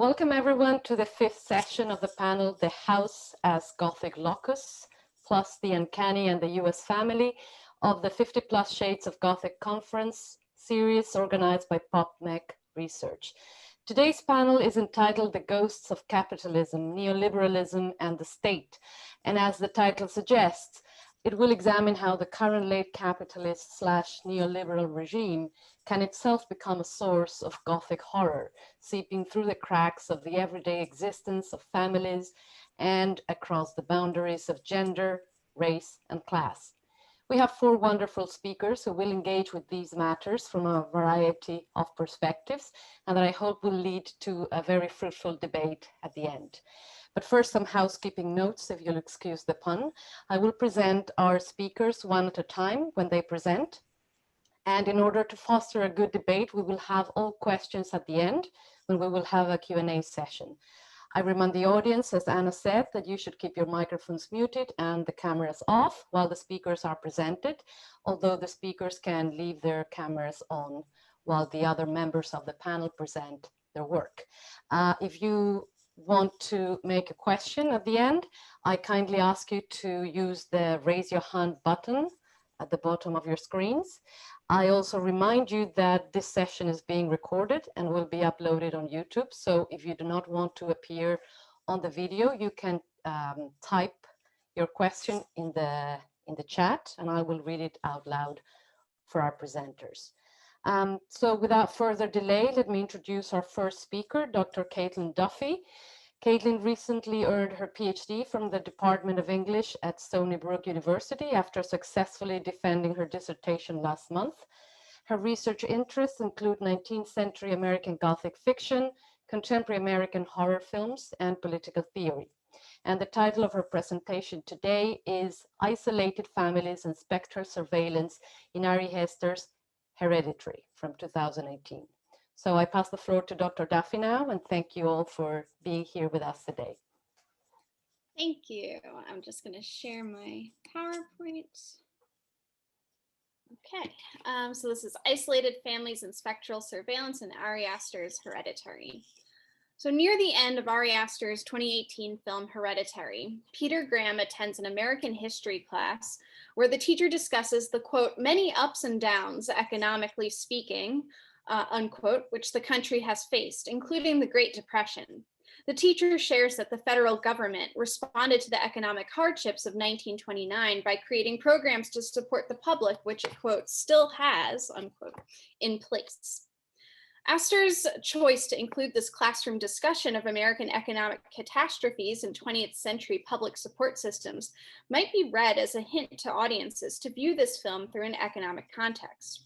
welcome everyone to the fifth session of the panel, The House as Gothic Locus, plus the Uncanny and the US Family of the 50 Plus Shades of Gothic conference series organized by PopMech Research. Today's panel is entitled The Ghosts of Capitalism, Neoliberalism and the State. And as the title suggests, it will examine how the current late capitalist / neoliberal regime can itself become a source of Gothic horror, seeping through the cracks of the everyday existence of families and across the boundaries of gender, race, and class. We have four wonderful speakers who will engage with these matters from a variety of perspectives, and that I hope will lead to a very fruitful debate at the end. But first, some housekeeping notes, if you'll excuse the pun. I will present our speakers one at a time when they present. And in order to foster a good debate, we will have all questions at the end when we will have a Q&A session. I remind the audience, as Anna said, that you should keep your microphones muted and the cameras off while the speakers are presented, although the speakers can leave their cameras on while the other members of the panel present their work. If you want to make a question at the end, I kindly ask you to use the raise your hand button at the bottom of your screens. I also remind you that this session is being recorded and will be uploaded on YouTube. So if you do not want to appear on the video, you can type your question in the chat and I will read it out loud for our presenters. So without further delay, let me introduce our first speaker, Dr. Caitlin Duffy. Caitlin recently earned her PhD from the Department of English at Stony Brook University after successfully defending her dissertation last month. Her research interests include 19th century American Gothic fiction, contemporary American horror films, and political theory. And the title of her presentation today is Isolated Families and Spectral Surveillance in Ari Hester's Hereditary from 2018. So I pass the floor to Dr. Duffy now, and thank you all for being here with us today. Thank you. I'm just going to share my PowerPoint. Okay, so this is Isolated Families and Spectral Surveillance in Ari Aster's Hereditary. So near the end of Ari Aster's 2018 film Hereditary, Peter Graham attends an American history class where the teacher discusses the, quote, many ups and downs, economically speaking, unquote, which the country has faced, including the Great Depression. The teacher shares that the federal government responded to the economic hardships of 1929 by creating programs to support the public, which it, quote, still has, unquote, in place. Aster's choice to include this classroom discussion of American economic catastrophes and 20th century public support systems might be read as a hint to audiences to view this film through an economic context.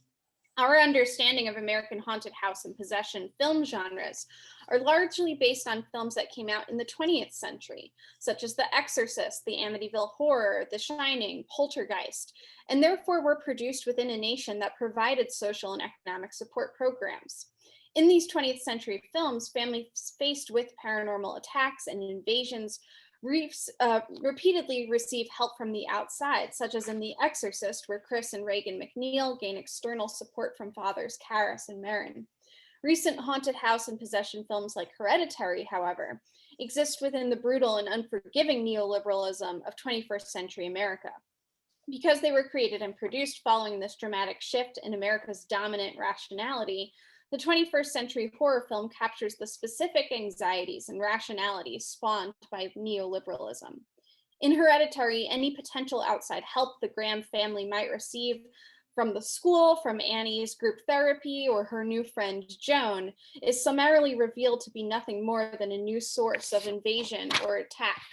Our understanding of American haunted house and possession film genres are largely based on films that came out in the 20th century, such as The Exorcist, The Amityville Horror, The Shining, Poltergeist, and therefore were produced within a nation that provided social and economic support programs. In these 20th century films, families faced with paranormal attacks and invasions repeatedly receive help from the outside, such as in The Exorcist, where Chris and Reagan McNeil gain external support from fathers Karras and Marin. Recent haunted house and possession films like Hereditary, however, exist within the brutal and unforgiving neoliberalism of 21st century America. Because they were created and produced following this dramatic shift in America's dominant rationality, the 21st century horror film captures the specific anxieties and rationalities spawned by neoliberalism. In Hereditary, any potential outside help the Graham family might receive from the school, from Annie's group therapy, or her new friend Joan is summarily revealed to be nothing more than a new source of invasion or attack.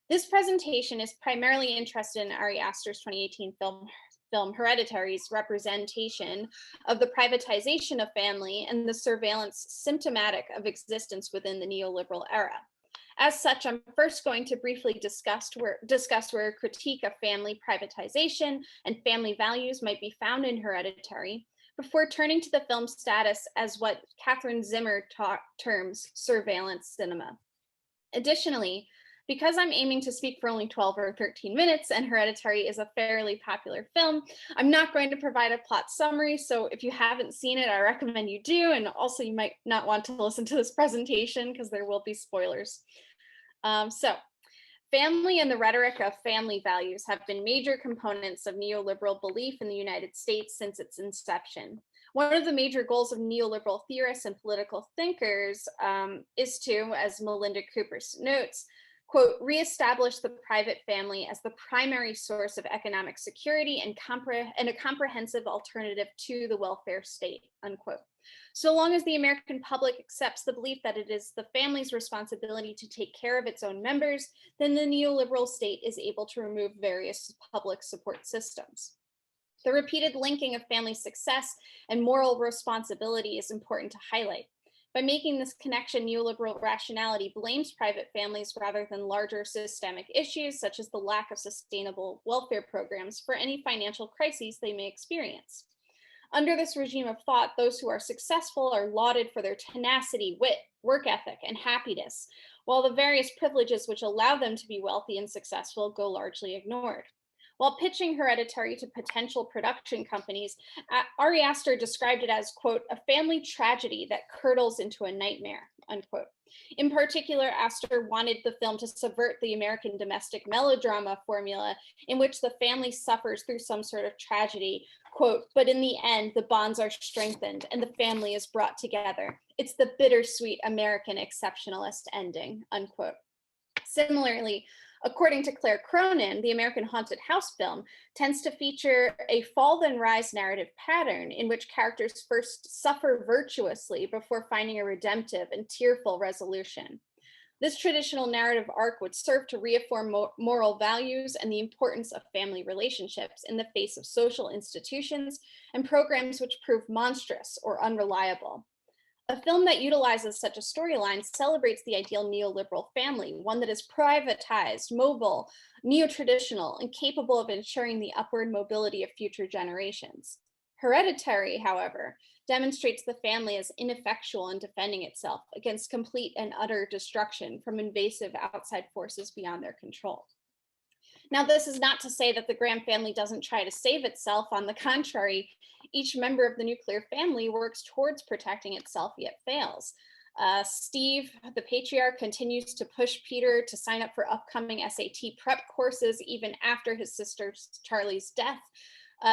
This presentation is primarily interested in Ari Aster's 2018 film Hereditary's representation of the privatization of family and the surveillance symptomatic of existence within the neoliberal era. As such, I'm first going to briefly discuss where a critique of family privatization and family values might be found in Hereditary, before turning to the film's status as what Catherine Zimmer terms surveillance cinema. Additionally, Because I'm aiming to speak for only 12 or 13 minutes and Hereditary is a fairly popular film, I'm not going to provide a plot summary. So if you haven't seen it, I recommend you do. And also you might not want to listen to this presentation because there will be spoilers. Family and the rhetoric of family values have been major components of neoliberal belief in the United States since its inception. One of the major goals of neoliberal theorists and political thinkers is to, as Melinda Cooper notes, quote, reestablish the private family as the primary source of economic security and a comprehensive alternative to the welfare state, unquote. So long as the American public accepts the belief that it is the family's responsibility to take care of its own members, then the neoliberal state is able to remove various public support systems. The repeated linking of family success and moral responsibility is important to highlight. By making this connection, neoliberal rationality blames private families rather than larger systemic issues, such as the lack of sustainable welfare programs, for any financial crises they may experience. Under this regime of thought, those who are successful are lauded for their tenacity, wit, work ethic, and happiness, while the various privileges which allow them to be wealthy and successful go largely ignored. While pitching Hereditary to potential production companies, Ari Aster described it as, quote, a family tragedy that curdles into a nightmare, unquote. In particular, Aster wanted the film to subvert the American domestic melodrama formula in which the family suffers through some sort of tragedy, quote, but in the end, the bonds are strengthened and the family is brought together. It's the bittersweet American exceptionalist ending, unquote. Similarly, according to Claire Cronin, the American haunted house film tends to feature a fall then rise narrative pattern in which characters first suffer virtuously before finding a redemptive and tearful resolution. This traditional narrative arc would serve to reaffirm moral values and the importance of family relationships in the face of social institutions and programs which prove monstrous or unreliable. A film that utilizes such a storyline celebrates the ideal neoliberal family, one that is privatized, mobile, neo-traditional, and capable of ensuring the upward mobility of future generations. Hereditary, however, demonstrates the family as ineffectual in defending itself against complete and utter destruction from invasive outside forces beyond their control. Now, this is not to say that the Graham family doesn't try to save itself. On the contrary, each member of the nuclear family works towards protecting itself, yet fails. Steve, the patriarch, continues to push Peter to sign up for upcoming SAT prep courses even after his sister Charlie's death.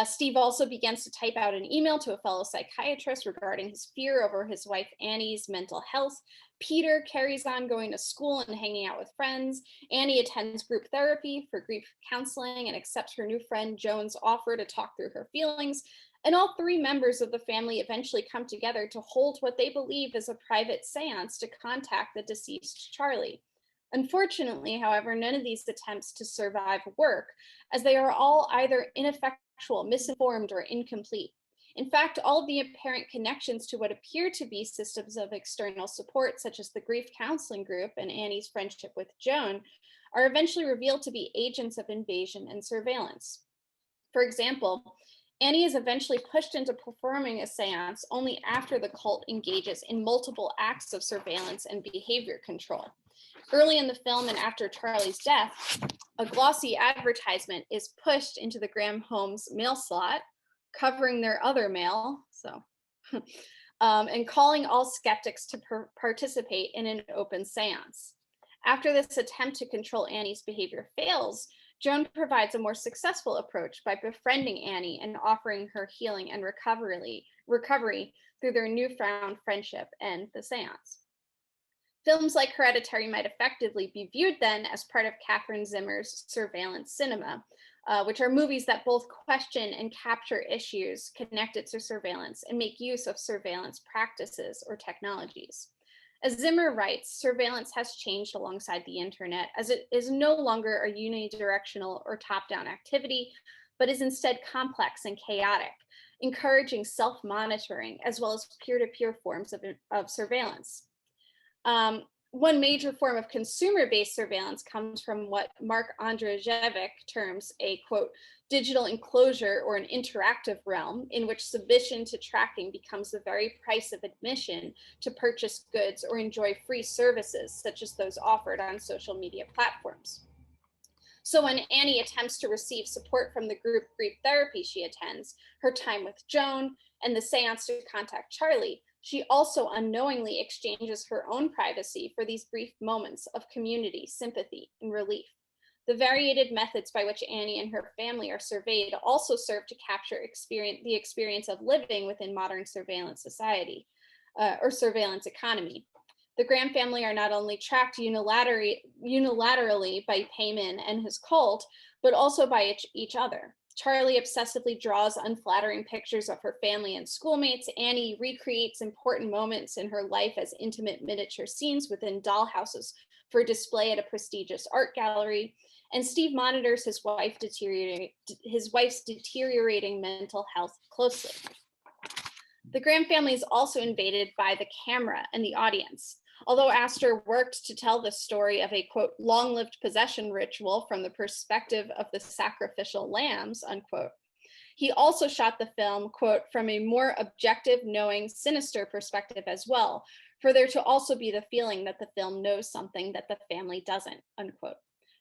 Steve also begins to type out an email to a fellow psychiatrist regarding his fear over his wife Annie's mental health. Peter carries on going to school and hanging out with friends. Annie attends group therapy for grief counseling and accepts her new friend Joan's offer to talk through her feelings. And all three members of the family eventually come together to hold what they believe is a private seance to contact the deceased Charlie. Unfortunately, however, none of these attempts to survive work, as they are all either ineffectual, misinformed, or incomplete. In fact, all of the apparent connections to what appear to be systems of external support, such as the grief counseling group and Annie's friendship with Joan, are eventually revealed to be agents of invasion and surveillance. For example, Annie is eventually pushed into performing a seance only after the cult engages in multiple acts of surveillance and behavior control. Early in the film and after Charlie's death, a glossy advertisement is pushed into the Graham home's mail slot, covering their other mail, and calling all skeptics to participate in an open seance. After this attempt to control Annie's behavior fails, Joan provides a more successful approach by befriending Annie and offering her healing and recovery through their newfound friendship and the seance. Films like Hereditary might effectively be viewed then as part of Catherine Zimmer's surveillance cinema, which are movies that both question and capture issues connected to surveillance and make use of surveillance practices or technologies. As Zimmer writes, surveillance has changed alongside the internet, as it is no longer a unidirectional or top-down activity, but is instead complex and chaotic, encouraging self-monitoring as well as peer-to-peer forms of surveillance. one major form of consumer-based surveillance comes from what Mark Andrzejewicz terms a, quote, digital enclosure or an interactive realm in which submission to tracking becomes the very price of admission to purchase goods or enjoy free services, such as those offered on social media platforms. So when Annie attempts to receive support from the group grief therapy she attends, her time with Joan, and the seance to contact Charlie, she also unknowingly exchanges her own privacy for these brief moments of community, sympathy, and relief. The varied methods by which Annie and her family are surveyed also serve to capture the experience of living within modern surveillance society or surveillance economy. The Graham family are not only tracked unilaterally by Payman and his cult, but also by each other. Charlie obsessively draws unflattering pictures of her family and schoolmates. Annie recreates important moments in her life as intimate miniature scenes within dollhouses for display at a prestigious art gallery. And Steve monitors his wife's deteriorating mental health closely. The Graham family is also invaded by the camera and the audience. Although Astor worked to tell the story of a, quote, long-lived possession ritual from the perspective of the sacrificial lambs, unquote, he also shot the film, quote, from a more objective, knowing, sinister perspective as well, for there to also be the feeling that the film knows something that the family doesn't, unquote.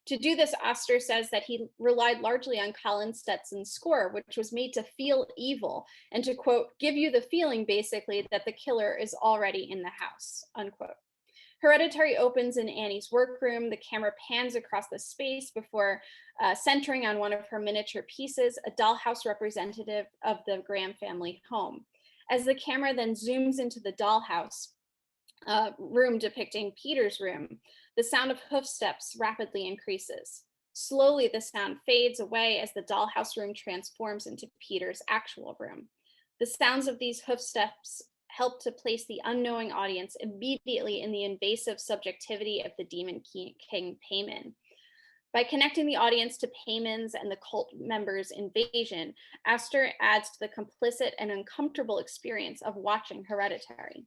To do this, Astor says that he relied largely on Colin Stetson's score, which was made to feel evil and to, quote, give you the feeling, basically, that the killer is already in the house, unquote. Hereditary opens in Annie's workroom. The camera pans across the space before centering on one of her miniature pieces, a dollhouse representative of the Graham family home. As the camera then zooms into the dollhouse room depicting Peter's room, the sound of hoofsteps rapidly increases. Slowly, the sound fades away as the dollhouse room transforms into Peter's actual room. The sounds of these hoofsteps help to place the unknowing audience immediately in the invasive subjectivity of the demon king Payman. By connecting the audience to Payman's and the cult members' invasion, Astor adds to the complicit and uncomfortable experience of watching Hereditary.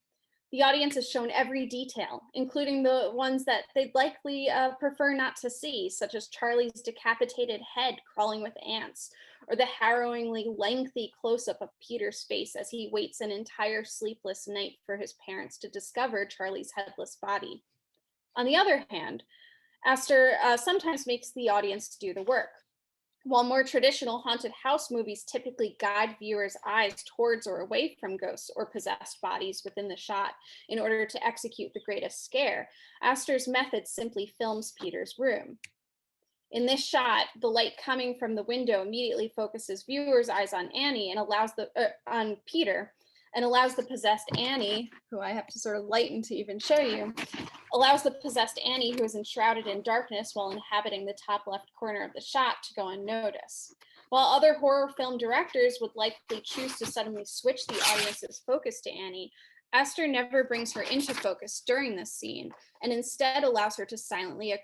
The audience is shown every detail, including the ones that they'd likely prefer not to see, such as Charlie's decapitated head crawling with ants, or the harrowingly lengthy close-up of Peter's face as he waits an entire sleepless night for his parents to discover Charlie's headless body. On the other hand, Astor sometimes makes the audience do the work. While more traditional haunted house movies typically guide viewers' eyes towards or away from ghosts or possessed bodies within the shot in order to execute the greatest scare, Astor's method simply films Peter's room. In this shot, the light coming from the window immediately focuses viewers' eyes on Annie and on Peter, and allows the possessed Annie, who I have to sort of lighten to even show you, allows the possessed Annie, who is enshrouded in darkness while inhabiting the top left corner of the shot, to go unnoticed. While other horror film directors would likely choose to suddenly switch the audience's focus to Annie, Astor never brings her into focus during this scene, and instead allows her to silently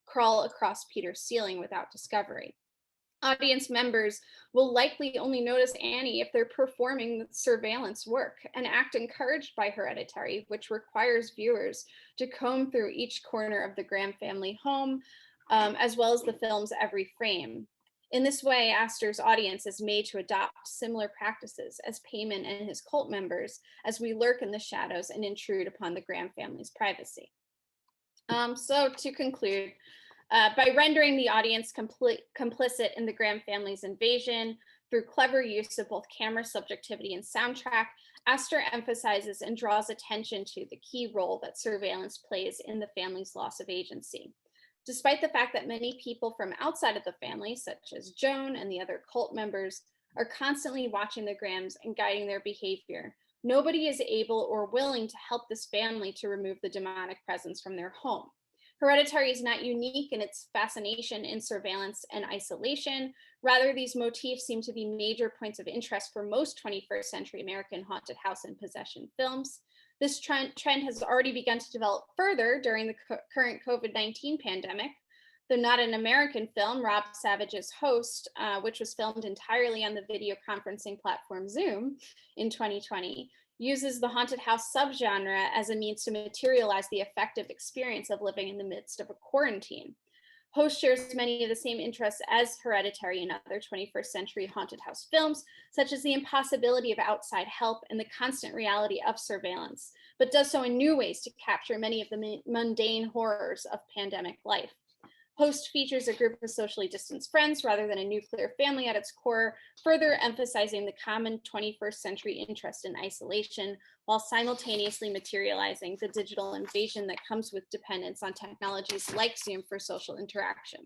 crawl across Peter's ceiling without discovery. Audience members will likely only notice Annie if they're performing surveillance work, an act encouraged by Hereditary, which requires viewers to comb through each corner of the Graham family home, as well as the film's every frame. In this way, Astor's audience is made to adopt similar practices as Payman and his cult members, as we lurk in the shadows and intrude upon the Graham family's privacy. So to conclude, by rendering the audience complicit in the Graham family's invasion through clever use of both camera subjectivity and soundtrack, Astor emphasizes and draws attention to the key role that surveillance plays in the family's loss of agency. Despite the fact that many people from outside of the family, such as Joan and the other cult members, are constantly watching the Grahams and guiding their behavior, nobody is able or willing to help this family to remove the demonic presence from their home. Hereditary is not unique in its fascination in surveillance and isolation. Rather, these motifs seem to be major points of interest for most 21st century American haunted house and possession films. This trend has already begun to develop further during the current COVID-19 pandemic. Though not an American film, Rob Savage's Host, which was filmed entirely on the video conferencing platform Zoom in 2020, uses the haunted house subgenre as a means to materialize the affective experience of living in the midst of a quarantine. Host shares many of the same interests as Hereditary and other 21st century haunted house films, such as the impossibility of outside help and the constant reality of surveillance, but does so in new ways to capture many of the mundane horrors of pandemic life. Host features a group of socially distanced friends rather than a nuclear family at its core, further emphasizing the common 21st century interest in isolation, while simultaneously materializing the digital invasion that comes with dependence on technologies like Zoom for social interaction.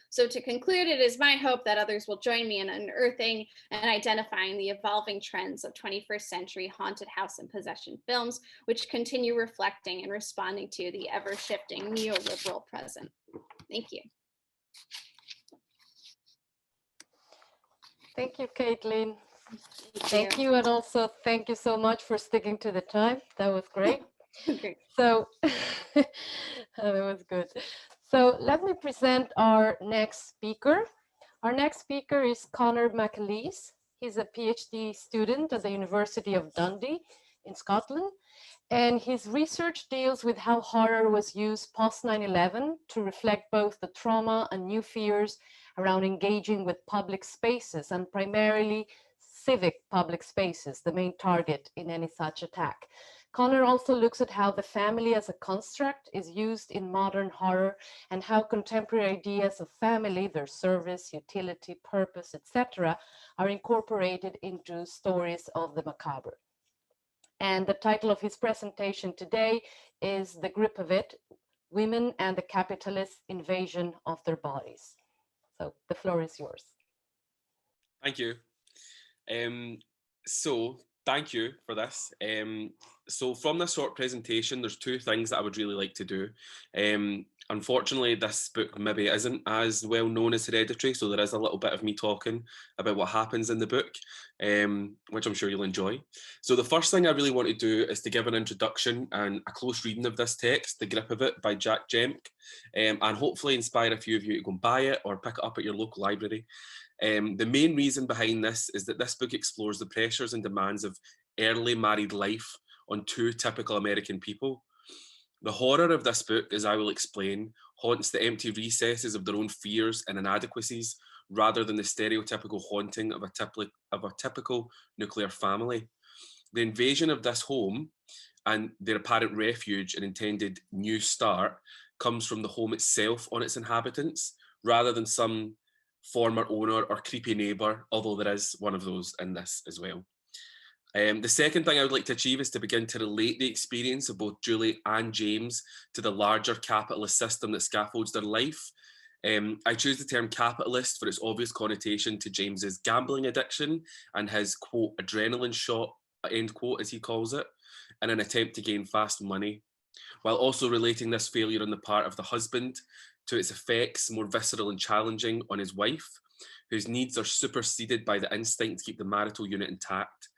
So to conclude, it is my hope that others will join me in unearthing and identifying the evolving trends of 21st century haunted house and possession films, which continue reflecting and responding to the ever-shifting neoliberal present. Thank you. Thank you, Caitlin. Thank you, and also thank you so much for sticking to the time. That was great. Okay. So that was good. So let me present our next speaker. Our next speaker is Conor Mcleis. He's a PhD student at the University of Dundee in Scotland. And his research deals with how horror was used post 9/11 to reflect both the trauma and new fears around engaging with public spaces, and primarily civic public spaces, the main target in any such attack. Conor also looks at how the family as a construct is used in modern horror, and how contemporary ideas of family, their service, utility, purpose, etc., are incorporated into stories of the macabre. And the title of his presentation today is The Grip of It, Women and the Capitalist Invasion of Their Bodies. So the floor is yours. Thank you. So thank you for this. So from this short presentation, there's two things that I would really like to do. Unfortunately, this book maybe isn't as well known as Hereditary, so there is a little bit of me talking about what happens in the book, which I'm sure you'll enjoy. So the first thing I really want to do is to give an introduction and a close reading of this text, The Grip of It by Jack Jemk, and hopefully inspire a few of you to go and buy it or pick it up at your local library. The main reason behind this is that this book explores the pressures and demands of early married life on two typical American people. The horror of this book, as I will explain, haunts the empty recesses of their own fears and inadequacies, rather than the stereotypical haunting of a typical nuclear family. The invasion of this home and their apparent refuge and intended new start comes from the home itself on its inhabitants, rather than some former owner or creepy neighbour, although there is one of those in this as well. The second thing I would like to achieve is to begin to relate the experience of both Julie and James to the larger capitalist system that scaffolds their life. I choose the term capitalist for its obvious connotation to James's gambling addiction and his, quote, adrenaline shot, end quote, as he calls it, in an attempt to gain fast money, while also relating this failure on the part of the husband to its effects, more visceral and challenging, on his wife, whose needs are superseded by the instinct to keep the marital unit intact.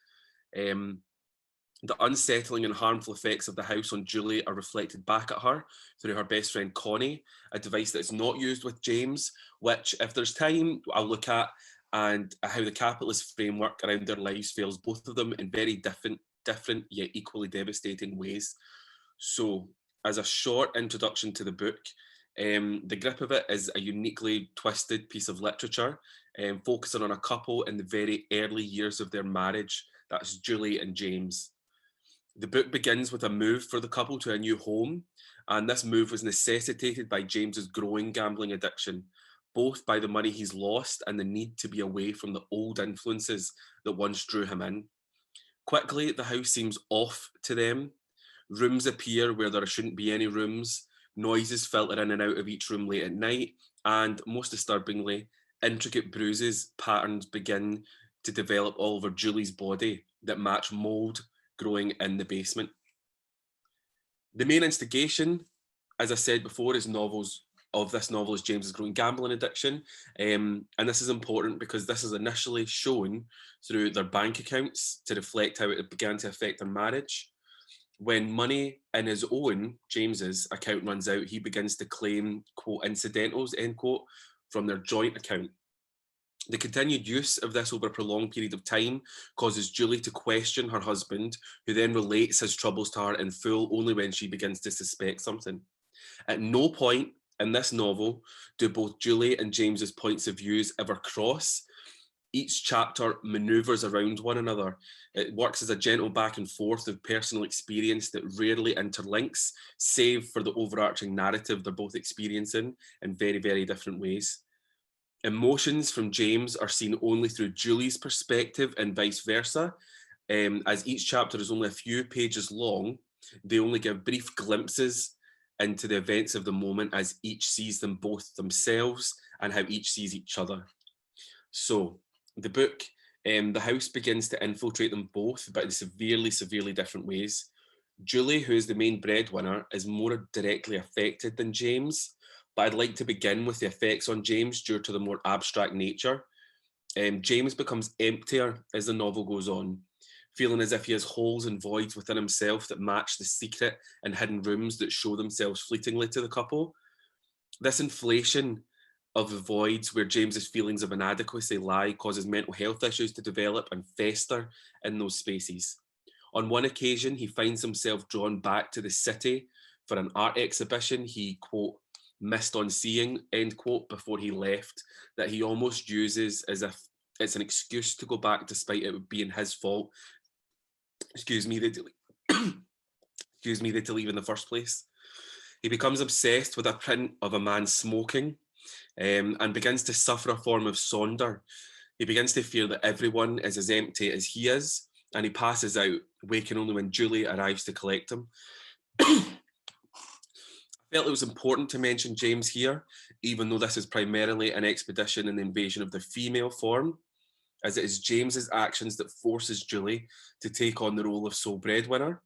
The unsettling and harmful effects of the house on Julie are reflected back at her through her best friend Connie, a device that's not used with James, which, if there's time, I'll look at, and how the capitalist framework around their lives fails both of them in very different yet equally devastating ways. So, as a short introduction to the book, The Grip of It is a uniquely twisted piece of literature, focusing on a couple in the very early years of their marriage. That's Julie and James. The book begins with a move for the couple to a new home, and this move was necessitated by James's growing gambling addiction, both by the money he's lost and the need to be away from the old influences that once drew him in. Quickly, the house seems off to them. Rooms appear where there shouldn't be any rooms, noises filter in and out of each room late at night, and most disturbingly, intricate bruises patterns begin to develop all over Julie's body that match mold growing in the basement. The main instigation, as I said before, is this novel is James's growing gambling addiction. And this is important because this is initially shown through their bank accounts to reflect how it began to affect their marriage. When money in his own, James's, account runs out, he begins to claim, quote, incidentals, end quote, from their joint account. The continued use of this over a prolonged period of time causes Julie to question her husband, who then relates his troubles to her in full only when she begins to suspect something. At no point in this novel do both Julie and James's points of views ever cross. Each chapter maneuvers around one another. It works as a gentle back and forth of personal experience that rarely interlinks, save for the overarching narrative they're both experiencing in very, very different ways. Emotions from James are seen only through Julie's perspective and vice versa. As each chapter is only a few pages long, they only give brief glimpses into the events of the moment as each sees them both themselves and how each sees each other. So the book, the house begins to infiltrate them both, but in severely, severely different ways. Julie, who is the main breadwinner, is more directly affected than James, but I'd like to begin with the effects on James due to the more abstract nature. James becomes emptier as the novel goes on, feeling as if he has holes and voids within himself that match the secret and hidden rooms that show themselves fleetingly to the couple. This inflation of the voids where James's feelings of inadequacy lie causes mental health issues to develop and fester in those spaces. On one occasion, he finds himself drawn back to the city for an art exhibition he, quote, missed on seeing, end quote, before he left, that he almost uses as if it's an excuse to go back despite it being his fault. Excuse me, they to leave in the first place. He becomes obsessed with a print of a man smoking and begins to suffer a form of sonder. He begins to fear that everyone is as empty as he is, and he passes out, waking only when Julie arrives to collect him. I felt it was important to mention James here, even though this is primarily an expedition in the invasion of the female form, as it is James's actions that forces Julie to take on the role of sole breadwinner.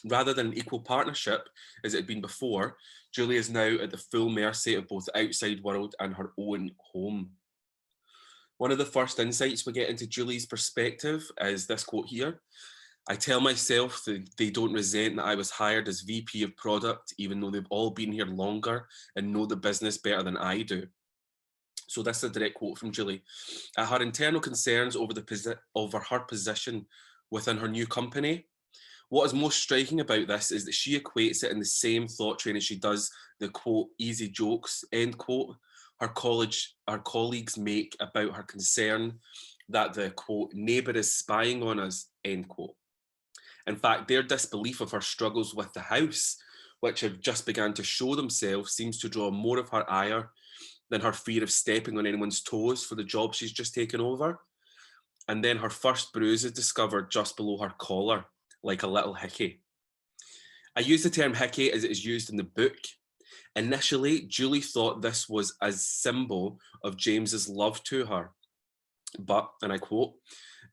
Rather than an equal partnership, as it had been before, Julie is now at the full mercy of both the outside world and her own home. One of the first insights we get into Julie's perspective is this quote here. I tell myself that they don't resent that I was hired as VP of product, even though they've all been here longer and know the business better than I do. So this is a direct quote from Julie. At her internal concerns over her position within her new company, what is most striking about this is that she equates it in the same thought train as she does the quote, easy jokes, end quote, her colleagues make about her concern that the quote, neighbour is spying on us, end quote. In fact, their disbelief of her struggles with the house, which have just begun to show themselves, seems to draw more of her ire than her fear of stepping on anyone's toes for the job she's just taken over. And then her first bruise is discovered just below her collar, like a little hickey. I use the term hickey as it is used in the book. Initially, Julie thought this was a symbol of James's love to her. But, and I quote,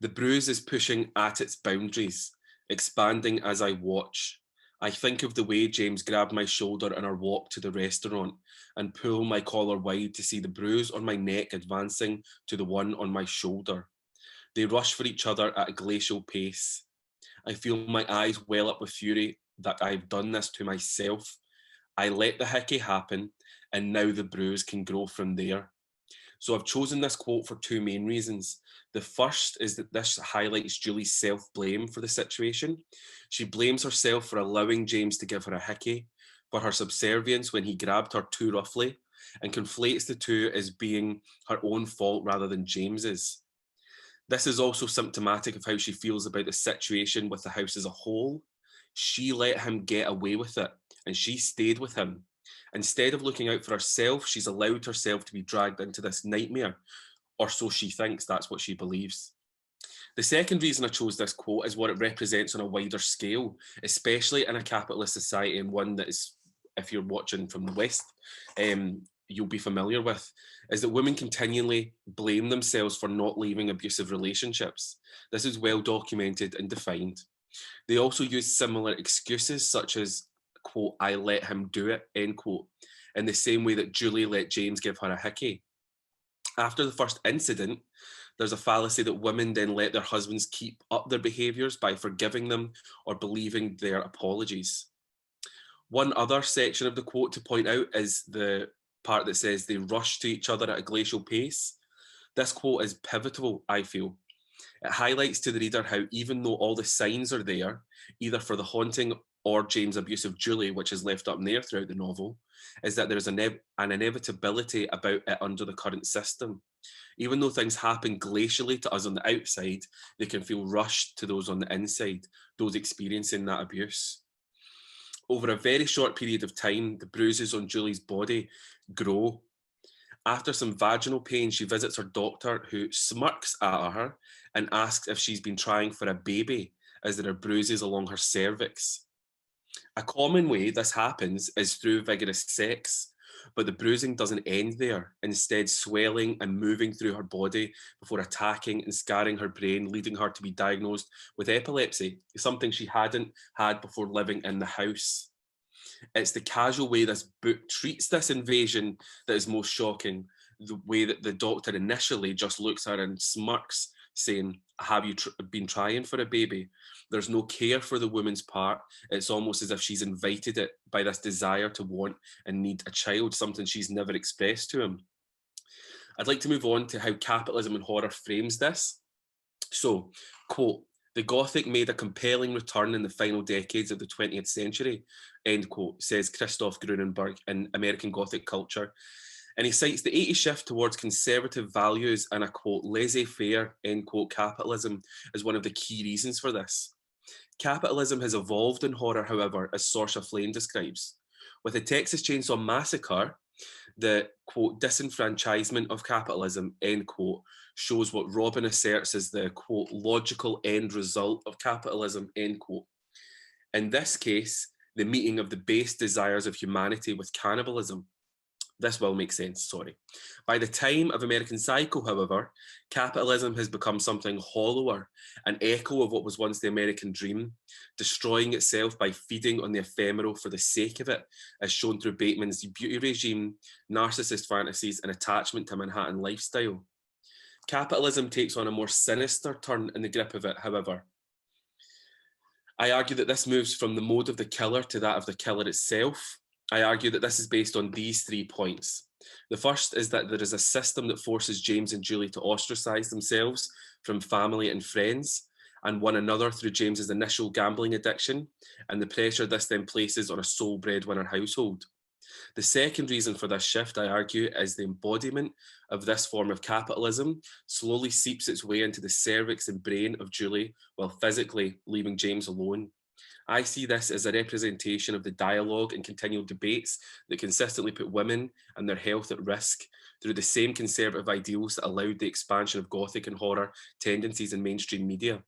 the bruise is pushing at its boundaries, expanding as I watch. I think of the way James grabbed my shoulder on our walk to the restaurant and pulled my collar wide to see the bruise on my neck advancing to the one on my shoulder. They rush for each other at a glacial pace. I feel my eyes well up with fury that I've done this to myself. I let the hickey happen, and now the bruise can grow from there. So I've chosen this quote for two main reasons. The first is that this highlights Julie's self-blame for the situation. She blames herself for allowing James to give her a hickey, for her subservience when he grabbed her too roughly, and conflates the two as being her own fault rather than James's. This is also symptomatic of how she feels about the situation with the house as a whole. She let him get away with it, and she stayed with him. Instead of looking out for herself, she's allowed herself to be dragged into this nightmare, or so she thinks, that's what she believes. The second reason I chose this quote is what it represents on a wider scale, especially in a capitalist society, and one that is, if you're watching from the West, you'll be familiar with, is that women continually blame themselves for not leaving abusive relationships. This is well documented and defined. They also use similar excuses such as, quote, I let him do it, end quote, in the same way that Julie let James give her a hickey. After the first incident, there's a fallacy that women then let their husbands keep up their behaviours by forgiving them or believing their apologies. One other section of the quote to point out is the part that says they rush to each other at a glacial pace. This quote is pivotal, I feel. It highlights to the reader how even though all the signs are there, either for the haunting or James' abuse of Julie, which is left up in the air throughout the novel, is that there's an inevitability about it under the current system. Even though things happen glacially to us on the outside, they can feel rushed to those on the inside, those experiencing that abuse. Over a very short period of time, the bruises on Julie's body grow. After some vaginal pain, she visits her doctor, who smirks at her and asks if she's been trying for a baby, as there are bruises along her cervix. A common way this happens is through vigorous sex, but the bruising doesn't end there, instead swelling and moving through her body before attacking and scarring her brain, leading her to be diagnosed with epilepsy, something she hadn't had before living in the house. It's the casual way this book treats this invasion that is most shocking. The way that the doctor initially just looks at her and smirks, saying, have you been trying for a baby? There's no care for the woman's part. It's almost as if she's invited it by this desire to want and need a child, something she's never expressed to him. I'd like to move on to how capitalism and horror frames this. So, quote, the Gothic made a compelling return in the final decades of the 20th century, end quote, says Christoph Grunenberg in American Gothic Culture. And he cites the 80s shift towards conservative values and a, quote, laissez-faire, end quote, capitalism as one of the key reasons for this. Capitalism has evolved in horror, however, as Saoirse Flame describes. With the Texas Chainsaw Massacre, the, quote, disenfranchisement of capitalism, end quote, shows what Robin asserts as the, quote, logical end result of capitalism, end quote. In this case, the meeting of the base desires of humanity with cannibalism. This will make sense, sorry. By the time of American Psycho, however, capitalism has become something hollower, an echo of what was once the American dream, destroying itself by feeding on the ephemeral for the sake of it, as shown through Bateman's beauty regime, narcissist fantasies, and attachment to Manhattan lifestyle. Capitalism takes on a more sinister turn in the grip of it, however. I argue that this moves from the mode of the killer to that of the killer itself. I argue that this is based on these 3 points. The first is that there is a system that forces James and Julie to ostracize themselves from family and friends and one another through James's initial gambling addiction and the pressure this then places on a sole breadwinner household. The second reason for this shift, I argue, is the embodiment of this form of capitalism slowly seeps its way into the cervix and brain of Julie while physically leaving James alone. I see this as a representation of the dialogue and continual debates that consistently put women and their health at risk through the same conservative ideals that allowed the expansion of Gothic and horror tendencies in mainstream media.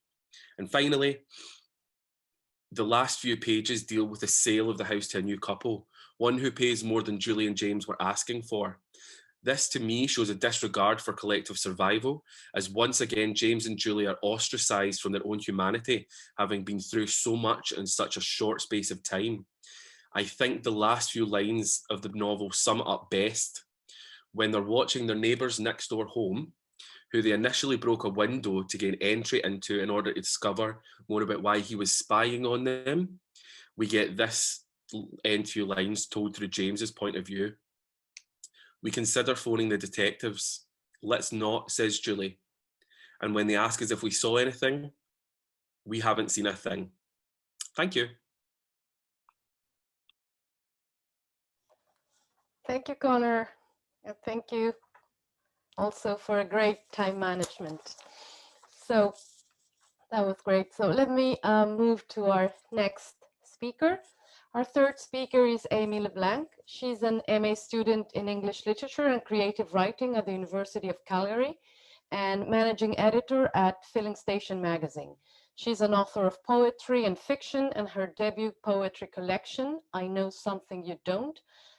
And finally, the last few pages deal with the sale of the house to a new couple, one who pays more than Julie and James were asking for. This, to me, shows a disregard for collective survival, as once again, James and Julie are ostracized from their own humanity, having been through so much in such a short space of time. I think the last few lines of the novel sum it up best. When they're watching their neighbour's next door home, who they initially broke a window to gain entry into in order to discover more about why he was spying on them, we get this end few lines told through James's point of view. We consider phoning the detectives. Let's not, says Julie. And when they ask us if we saw anything, we haven't seen a thing. Thank you. Thank you, Conor. And thank you also for a great time management. So that was great. So let me move to our next speaker. Our third speaker is Amy LeBlanc. She's an MA student in English Literature and Creative Writing at the University of Calgary and managing editor at Filling Station magazine. She's an author of poetry and fiction, and her debut poetry collection, I Know Something You Don't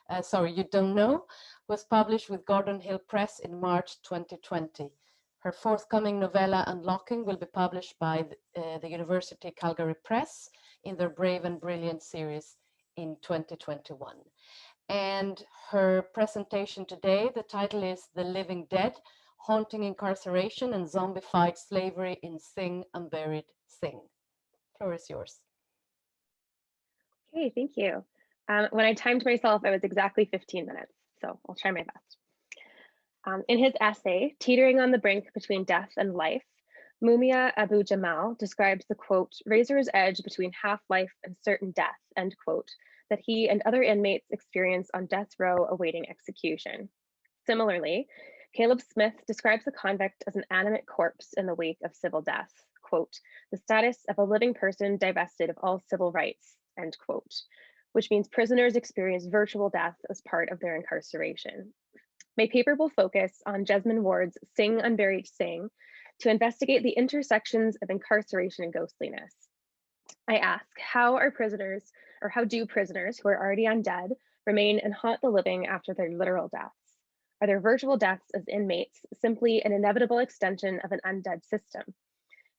Know, was published with Gordon Hill Press in March 2020. Her forthcoming novella, Unlocking, will be published by the University Calgary Press in their Brave and Brilliant series in 2021. And her presentation today, the title is The Living Dead, Haunting Incarceration and Zombified Slavery in Sing Unburied Sing. The floor is yours. Okay, thank you. When I timed myself, it was exactly 15 minutes, so I'll try my best. In his essay, Teetering on the Brink Between Death and Life, Mumia Abu Jamal describes the, quote, razor's edge between half-life and certain death, end quote, that he and other inmates experience on death row awaiting execution. Similarly, Caleb Smith describes the convict as an animate corpse in the wake of civil death, quote, the status of a living person divested of all civil rights, end quote, which means prisoners experience virtual death as part of their incarceration. My paper will focus on Jesmyn Ward's Sing Unburied Sing to investigate the intersections of incarceration and ghostliness. I ask, how do prisoners who are already undead remain and haunt the living after their literal deaths? Are their virtual deaths as inmates simply an inevitable extension of an undead system?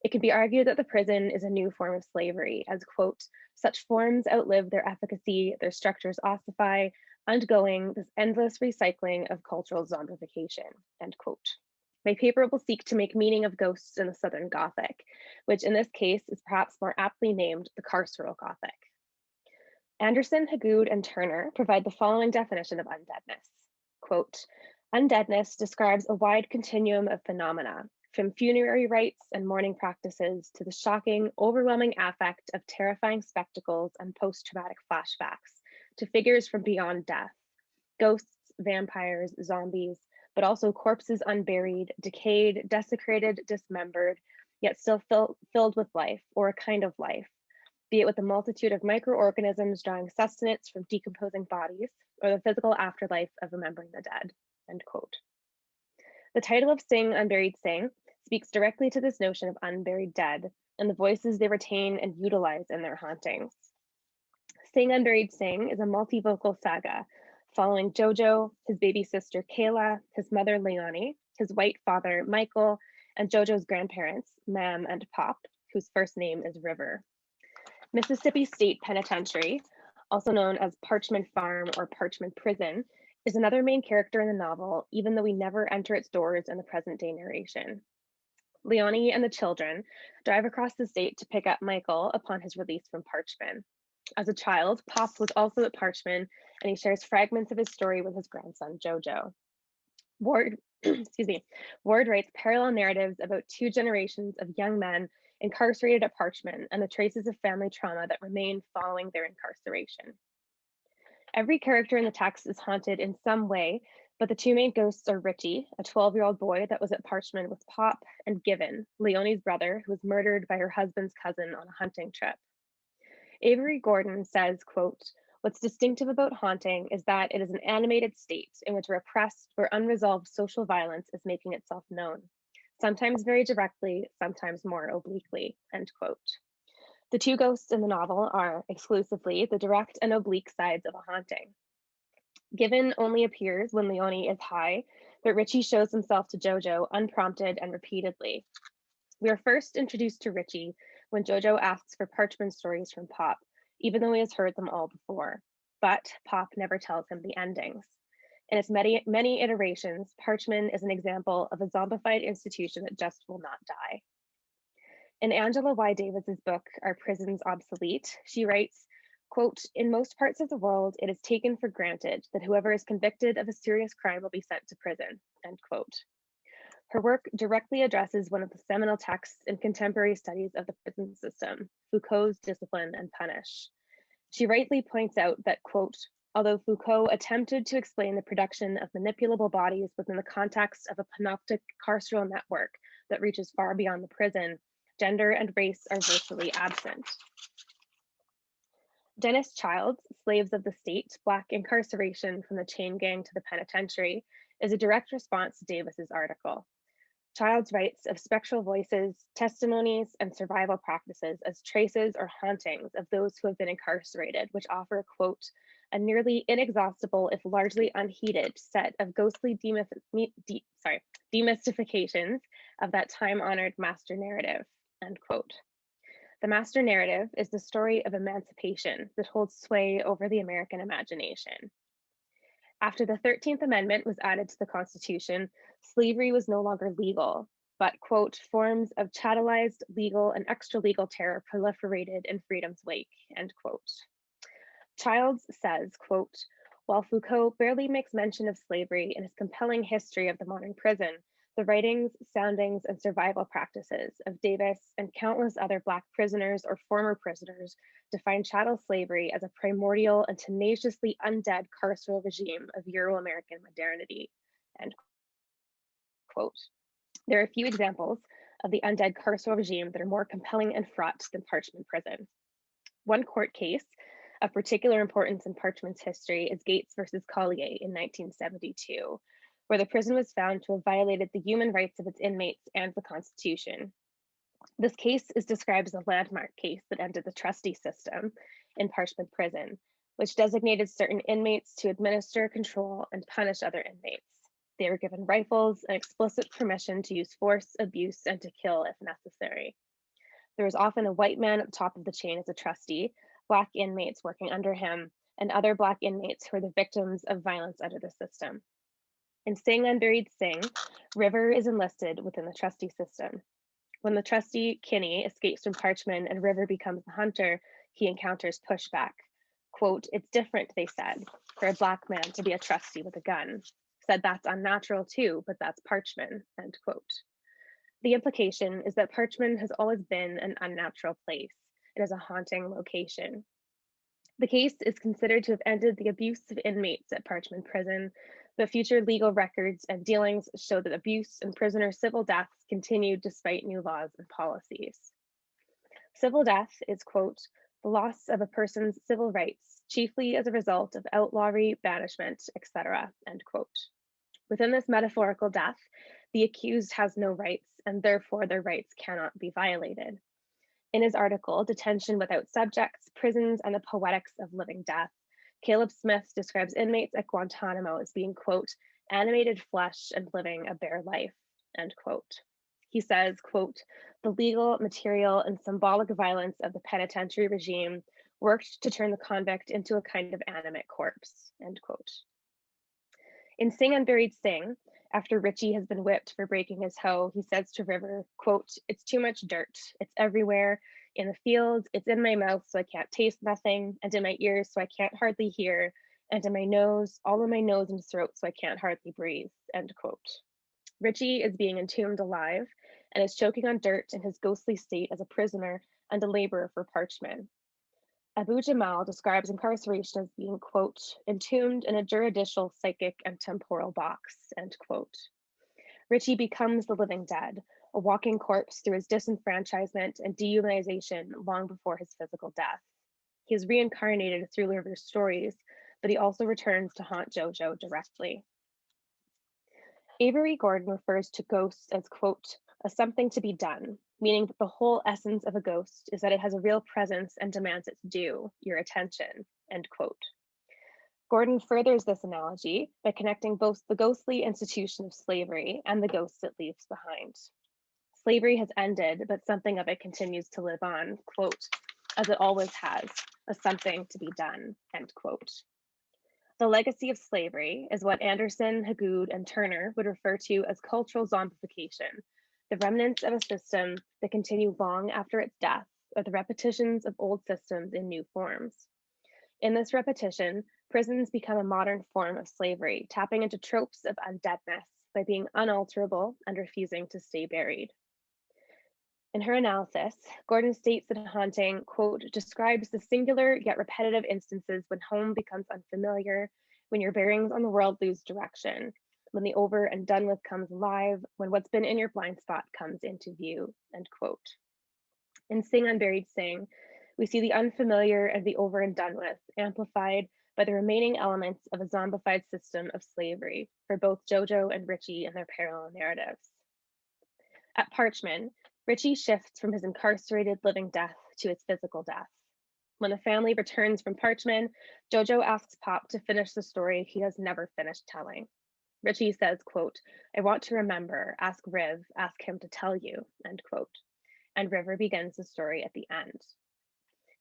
It can be argued that the prison is a new form of slavery, as, quote, such forms outlive their efficacy, their structures ossify, undergoing this endless recycling of cultural zombification, end quote. My paper will seek to make meaning of ghosts in the Southern Gothic, which in this case is perhaps more aptly named the carceral Gothic. Anderson, Hagood, and Turner provide the following definition of undeadness. Quote, undeadness describes a wide continuum of phenomena, from funerary rites and mourning practices to the shocking, overwhelming affect of terrifying spectacles and post-traumatic flashbacks to figures from beyond death, ghosts, vampires, zombies, but also corpses unburied, decayed, desecrated, dismembered, yet still filled with life, or a kind of life, be it with a multitude of microorganisms drawing sustenance from decomposing bodies, or the physical afterlife of remembering the dead, end quote. The title of Sing Unburied Sing speaks directly to this notion of unburied dead and the voices they retain and utilize in their hauntings. Sing Unburied Sing is a multivocal saga following Jojo, his baby sister Kayla, his mother Leonie, his white father Michael, and Jojo's grandparents, Mam and Pop, whose first name is River. Mississippi State Penitentiary, also known as Parchman Farm or Parchman Prison, is another main character in the novel, even though we never enter its doors in the present day narration. Leonie and the children drive across the state to pick up Michael upon his release from Parchman. As a child, Pop was also at Parchman, and he shares fragments of his story with his grandson, Jojo. Ward, Ward writes parallel narratives about two generations of young men incarcerated at Parchman and the traces of family trauma that remain following their incarceration. Every character in the text is haunted in some way, but the two main ghosts are Richie, a 12-year-old boy that was at Parchman with Pop, and Given, Leonie's brother, who was murdered by her husband's cousin on a hunting trip. Avery Gordon says, quote, what's distinctive about haunting is that it is an animated state in which repressed or unresolved social violence is making itself known, sometimes very directly, sometimes more obliquely, end quote. The two ghosts in the novel are exclusively the direct and oblique sides of a haunting. Given only appears when Leonie is high, but Richie shows himself to Jojo unprompted and repeatedly. We are first introduced to Richie when Jojo asks for Parchman stories from Pop, even though he has heard them all before. But Pop never tells him the endings. In its many iterations, Parchman is an example of a zombified institution that just will not die. In Angela Y. Davis's book, Are Prisons Obsolete? She writes, quote, in most parts of the world, it is taken for granted that whoever is convicted of a serious crime will be sent to prison, end quote. Her work directly addresses one of the seminal texts in contemporary studies of the prison system, Foucault's Discipline and Punish. She rightly points out that, quote, although Foucault attempted to explain the production of manipulable bodies within the context of a panoptic carceral network that reaches far beyond the prison, gender and race are virtually absent. Dennis Child's Slaves of the State, Black Incarceration from the Chain Gang to the Penitentiary is a direct response to Davis's article. Childs writes of spectral voices, testimonies, and survival practices as traces or hauntings of those who have been incarcerated, which offer, quote, a nearly inexhaustible, if largely unheeded, set of ghostly demystifications of that time-honored master narrative, end quote. The master narrative is the story of emancipation that holds sway over the American imagination. After the 13th Amendment was added to the Constitution, slavery was no longer legal, but, quote, forms of chattelized legal and extra-legal terror proliferated in freedom's wake, end quote. Childs says, quote, While Foucault barely makes mention of slavery in his compelling history of the modern prison, the writings, soundings, and survival practices of Davis and countless other Black prisoners or former prisoners define chattel slavery as a primordial and tenaciously undead carceral regime of Euro-American modernity, end quote. There are a few examples of the undead carceral regime that are more compelling and fraught than Parchman Prison. One court case of particular importance in Parchman's history is Gates versus Collier in 1972, where the prison was found to have violated the human rights of its inmates and the Constitution. This case is described as a landmark case that ended the trustee system in Parchman Prison, which designated certain inmates to administer, control, and punish other inmates. They were given rifles and explicit permission to use force, abuse, and to kill if necessary. There was often a white man at the top of the chain as a trustee, Black inmates working under him, and other Black inmates who were the victims of violence under the system. In Sing Unburied Sing, River is enlisted within the trustee system. When the trustee, Kinney, escapes from Parchman and River becomes the hunter, he encounters pushback. Quote, "It's different," they said, "for a Black man to be a trustee with a gun." Said that's unnatural too, but that's Parchman, end quote. The implication is that Parchman has always been an unnatural place. It is a haunting location. The case is considered to have ended the abuse of inmates at Parchman Prison, but future legal records and dealings show that abuse and prisoner civil deaths continued despite new laws and policies. Civil death is, quote, "the loss of a person's civil rights, chiefly as a result of outlawry, banishment, etc., end quote. Within this metaphorical death, the accused has no rights, and therefore their rights cannot be violated. In his article, Detention Without Subjects, Prisons and the Poetics of Living Death, Caleb Smith describes inmates at Guantanamo as being, quote, "animated flesh and living a bare life," end quote. He says, quote, "the legal, material, and symbolic violence of the penitentiary regime worked to turn the convict into a kind of animate corpse," end quote. In Sing Unburied Sing, after Richie has been whipped for breaking his hoe, he says to River, quote, "It's too much dirt. It's everywhere, in the fields, it's in my mouth so I can't taste nothing, and in my ears so I can't hardly hear, and in my nose, all in my nose and throat so I can't hardly breathe," end quote. Richie is being entombed alive and is choking on dirt in his ghostly state as a prisoner and a laborer for Parchman. Abu Jamal describes incarceration as being, quote, "entombed in a juridical, psychic, and temporal box," end quote. Richie becomes the living dead, a walking corpse through his disenfranchisement and dehumanization long before his physical death. He is reincarnated through River's stories, but he also returns to haunt Jojo directly. Avery Gordon refers to ghosts as, quote, "a something to be done," meaning that the whole essence of a ghost is that it has a real presence and demands its due, your attention, end quote. Gordon furthers this analogy by connecting both the ghostly institution of slavery and the ghosts it leaves behind. Slavery has ended, but something of it continues to live on, quote, "as it always has, a something to be done," end quote. The legacy of slavery is what Anderson, Hagood, and Turner would refer to as cultural zombification, the remnants of a system that continue long after its death, or the repetitions of old systems in new forms. In this repetition, prisons become a modern form of slavery, tapping into tropes of undeadness by being unalterable and refusing to stay buried. In her analysis, Gordon states that haunting, quote, "describes the singular yet repetitive instances when home becomes unfamiliar, when your bearings on the world lose direction, when the over and done with comes alive, when what's been in your blind spot comes into view," end quote. In Sing Unburied Sing, we see the unfamiliar and the over and done with amplified by the remaining elements of a zombified system of slavery for both Jojo and Richie in their parallel narratives. At Parchman, Richie shifts from his incarcerated living death to his physical death. When the family returns from Parchman, Jojo asks Pop to finish the story he has never finished telling. Richie says, quote, "I want to remember, ask Riv, ask him to tell you," end quote. And River begins the story at the end.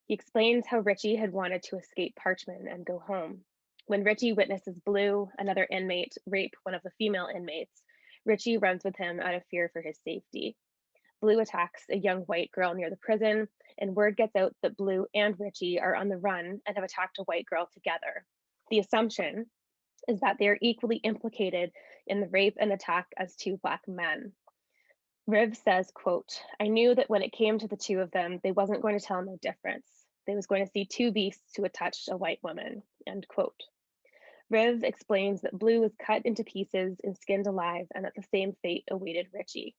He explains how Richie had wanted to escape Parchman and go home. When Richie witnesses Blue, another inmate, rape one of the female inmates, Richie runs with him out of fear for his safety. Blue attacks a young white girl near the prison, and word gets out that Blue and Richie are on the run and have attacked a white girl together. The assumption is that they are equally implicated in the rape and attack as two Black men. Riv says, quote, "I knew that when it came to the two of them, they wasn't going to tell no difference. They was going to see two beasts who had touched a white woman," end quote. Riv explains that Blue was cut into pieces and skinned alive, and that the same fate awaited Richie.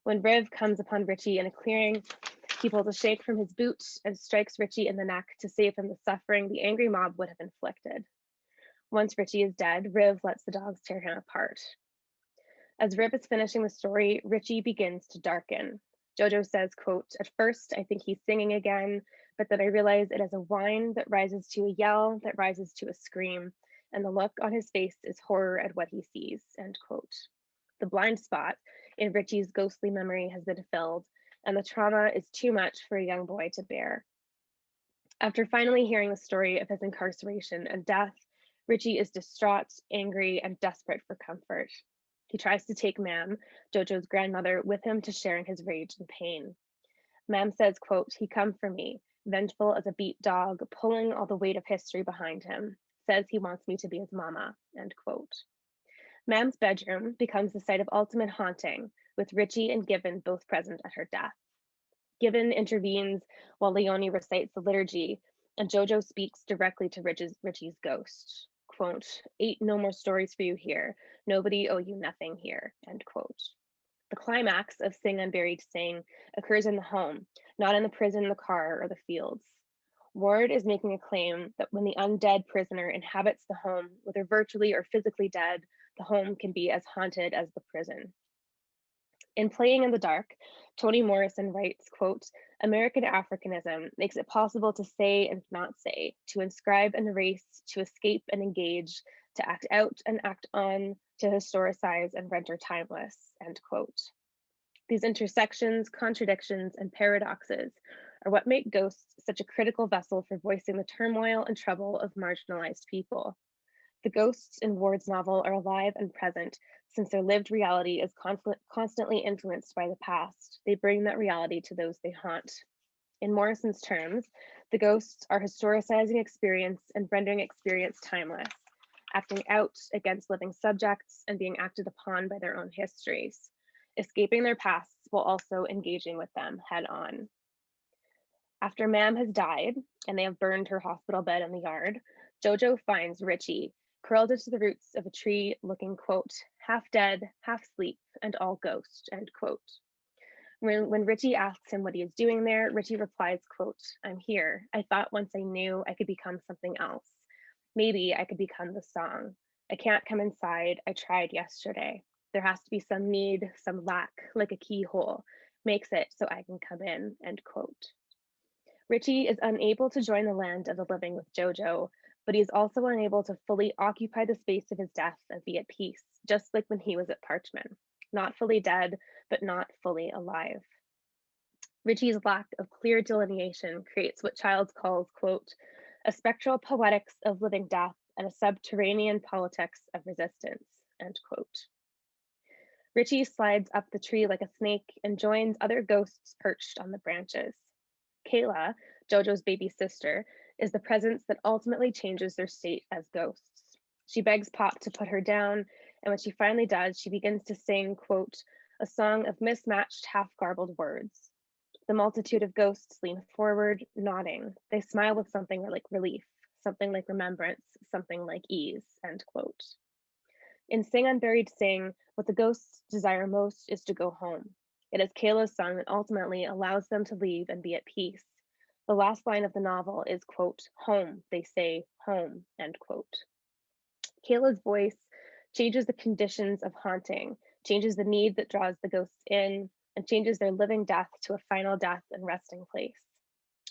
When Riv comes upon Richie in a clearing, he pulls a shake from his boot and strikes Richie in the neck to save him the suffering the angry mob would have inflicted. Once Richie is dead, Riv lets the dogs tear him apart. As Riv is finishing the story, Richie begins to darken. Jojo says, quote, "At first, I think he's singing again, but then I realize it is a whine that rises to a yell, that rises to a scream, and the look on his face is horror at what he sees," end quote. The blind spot in Richie's ghostly memory has been filled, and the trauma is too much for a young boy to bear. After finally hearing the story of his incarceration and death, Richie is distraught, angry, and desperate for comfort. He tries to take Mam, Jojo's grandmother, with him to share in his rage and pain. Mam says, quote, "He come for me, vengeful as a beat dog, pulling all the weight of history behind him, says he wants me to be his mama," end quote. Mam's bedroom becomes the site of ultimate haunting, with Richie and Gibbon both present at her death. Gibbon intervenes while Leonie recites the liturgy, and Jojo speaks directly to Richie's ghost. Quote, "Ain't no more stories for you here. Nobody owe you nothing here," end quote. The climax of Sing Unburied Sing occurs in the home, not in the prison, the car, or the fields. Ward is making a claim that when the undead prisoner inhabits the home, whether virtually or physically dead, the home can be as haunted as the prison. In Playing in the Dark, Toni Morrison writes, quote, "American Africanism makes it possible to say and not say, to inscribe and erase, to escape and engage, to act out and act on, to historicize and render timeless," end quote. These intersections, contradictions, and paradoxes are what make ghosts such a critical vessel for voicing the turmoil and trouble of marginalized people. The ghosts in Ward's novel are alive and present, since their lived reality is constantly influenced by the past. They bring that reality to those they haunt. In Morrison's terms, the ghosts are historicizing experience and rendering experience timeless, acting out against living subjects and being acted upon by their own histories, escaping their pasts while also engaging with them head on. After Mam has died and they have burned her hospital bed in the yard, Jojo finds Richie curled into the roots of a tree looking, quote, "half dead, half asleep, and all ghost," end quote. When Richie asks him what he is doing there, Richie replies, quote, "I'm here. I thought once I knew I could become something else. Maybe I could become the song. I can't come inside. I tried yesterday. There has to be some need, some lack, like a keyhole, makes it so I can come in," end quote. Richie is unable to join the land of the living with Jojo, but he is also unable to fully occupy the space of his death and be at peace, just like when he was at Parchman, not fully dead, but not fully alive. Richie's lack of clear delineation creates what Childs calls, quote, "a spectral poetics of living death and a subterranean politics of resistance," end quote. Richie slides up the tree like a snake and joins other ghosts perched on the branches. Kayla, Jojo's baby sister, is the presence that ultimately changes their state as ghosts. She begs Pop to put her down, and when she finally does, she begins to sing, quote, "a song of mismatched, half-garbled words." The multitude of ghosts lean forward, nodding. They smile with something like relief, something like remembrance, something like ease, end quote. In Sing Unburied Sing, what the ghosts desire most is to go home. It is Kayla's song that ultimately allows them to leave and be at peace. The last line of the novel is, quote, "home, they say, home," end quote. Kayla's voice changes the conditions of haunting, changes the need that draws the ghosts in, and changes their living death to a final death and resting place.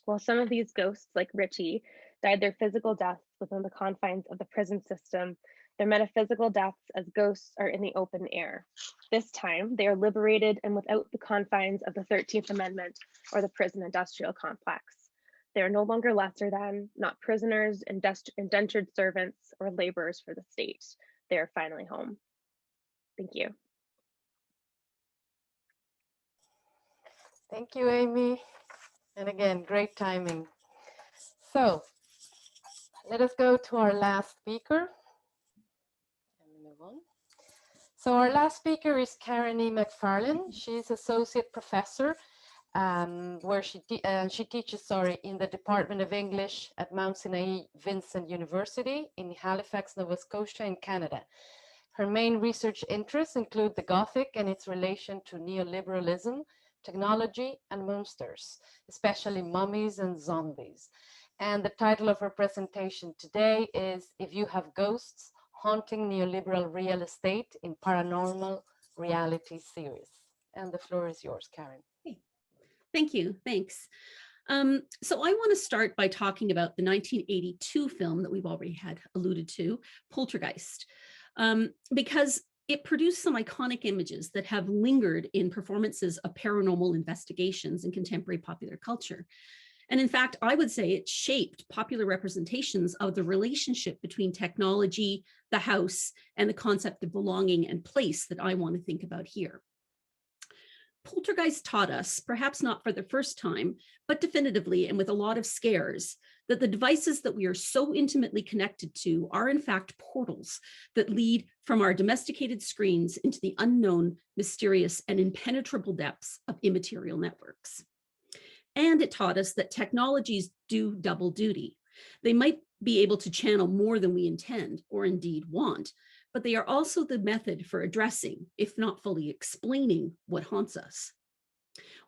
While some of these ghosts, like Richie, died their physical deaths within the confines of the prison system, their metaphysical deaths as ghosts are in the open air. This time, they are liberated and without the confines of the 13th Amendment or the prison industrial complex. They are no longer lesser than, not prisoners, indentured servants, or laborers for the state. They are finally home. Thank you. Thank you, Amy. And again, great timing. So let us go to our last speaker. And move on. So our last speaker is Karenie Mcfarlane. She's associate professor where she teaches in the Department of English at Mount Sinai Vincent University in Halifax, Nova Scotia in Canada. Her main research interests include the Gothic and its relation to neoliberalism, technology, and monsters, especially mummies and zombies. And the title of her presentation today is If You Have Ghosts, Haunting Neoliberal Real Estate in Paranormal Reality Series. And the floor is yours, Karen. Thank you. Thanks. So I want to start by talking about the 1982 film that we've already had alluded to, Poltergeist, because it produced some iconic images that have lingered in performances of paranormal investigations in contemporary popular culture. And in fact, I would say it shaped popular representations of the relationship between technology, the house, and the concept of belonging and place that I want to think about here. Poltergeist taught us, perhaps not for the first time, but definitively and with a lot of scares, that the devices that we are so intimately connected to are in fact portals that lead from our domesticated screens into the unknown, mysterious, and impenetrable depths of immaterial networks. And it taught us that technologies do double duty. They might be able to channel more than we intend or indeed want, but they are also the method for addressing, if not fully explaining, what haunts us.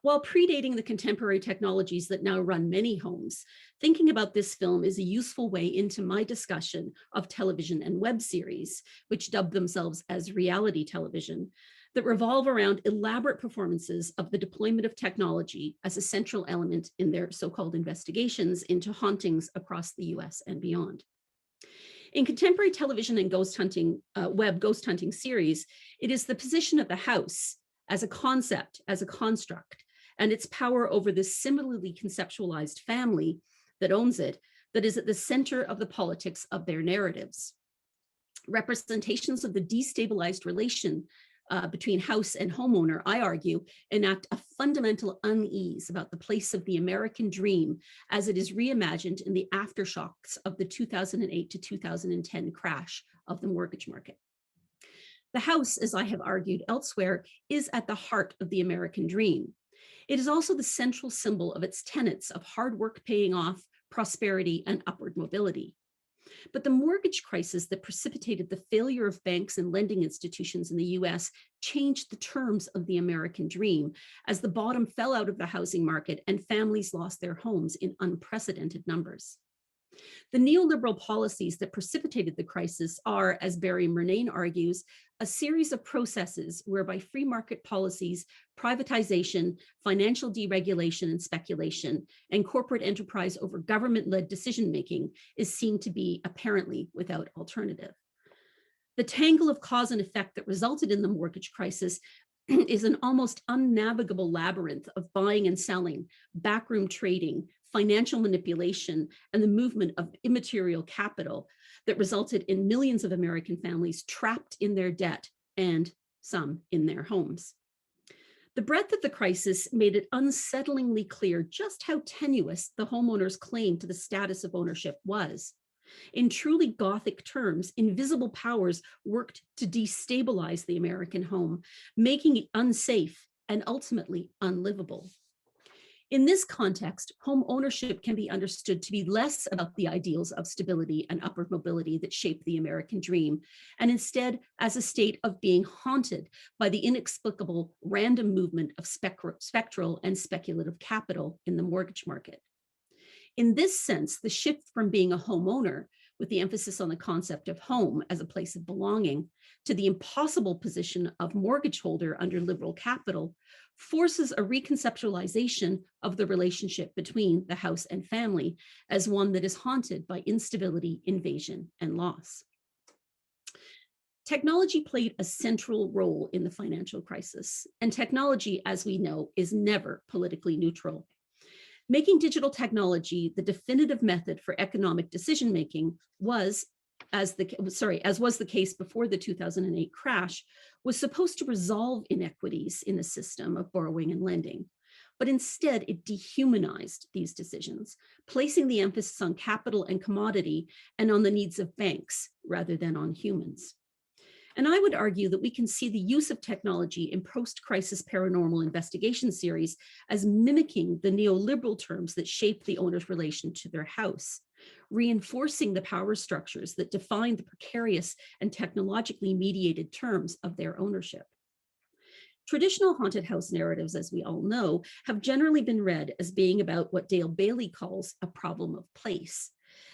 While predating the contemporary technologies that now run many homes, thinking about this film is a useful way into my discussion of television and web series, which dub themselves as reality television, that revolve around elaborate performances of the deployment of technology as a central element in their so-called investigations into hauntings across the US and beyond. In contemporary television and ghost hunting, web ghost hunting series, it is the position of the house as a concept, as a construct, and its power over this similarly conceptualized family that owns it, that is at the center of the politics of their narratives. Representations of the destabilized relation between house and homeowner, I argue, enact a fundamental unease about the place of the American dream as it is reimagined in the aftershocks of the 2008 to 2010 crash of the mortgage market. The house, as I have argued elsewhere, is at the heart of the American dream. It is also the central symbol of its tenets of hard work paying off, prosperity, and upward mobility. But the mortgage crisis that precipitated the failure of banks and lending institutions in the US changed the terms of the American dream as the bottom fell out of the housing market and families lost their homes in unprecedented numbers. The neoliberal policies that precipitated the crisis are, as Barry Murnane argues, a series of processes whereby free market policies, privatization, financial deregulation and speculation, and corporate enterprise over government-led decision-making is seen to be apparently without alternative. The tangle of cause and effect that resulted in the mortgage crisis is an almost unnavigable labyrinth of buying and selling, backroom trading, financial manipulation, and the movement of immaterial capital that resulted in millions of American families trapped in their debt and some in their homes. The breadth of the crisis made it unsettlingly clear just how tenuous the homeowner's claim to the status of ownership was. In truly Gothic terms, invisible powers worked to destabilize the American home, making it unsafe and ultimately unlivable. In this context, home ownership can be understood to be less about the ideals of stability and upward mobility that shape the American dream, and instead as a state of being haunted by the inexplicable random movement of spectral and speculative capital in the mortgage market. In this sense, the shift from being a homeowner, with the emphasis on the concept of home as a place of belonging, to the impossible position of mortgage holder under liberal capital, forces a reconceptualization of the relationship between the house and family as one that is haunted by instability, invasion, and loss. Technology played a central role in the financial crisis, and technology, as we know, is never politically neutral. Making digital technology the definitive method for economic decision-making was, as was the case before the 2008 crash, was supposed to resolve inequities in the system of borrowing and lending. but instead it dehumanized these decisions, placing the emphasis on capital and commodity and on the needs of banks rather than on humans. And I would argue that we can see the use of technology in post-crisis paranormal investigation series as mimicking the neoliberal terms that shape the owner's relation to their house, reinforcing the power structures that define the precarious and technologically mediated terms of their ownership. Traditional haunted house narratives, as we all know, have generally been read as being about what Dale Bailey calls a problem of place,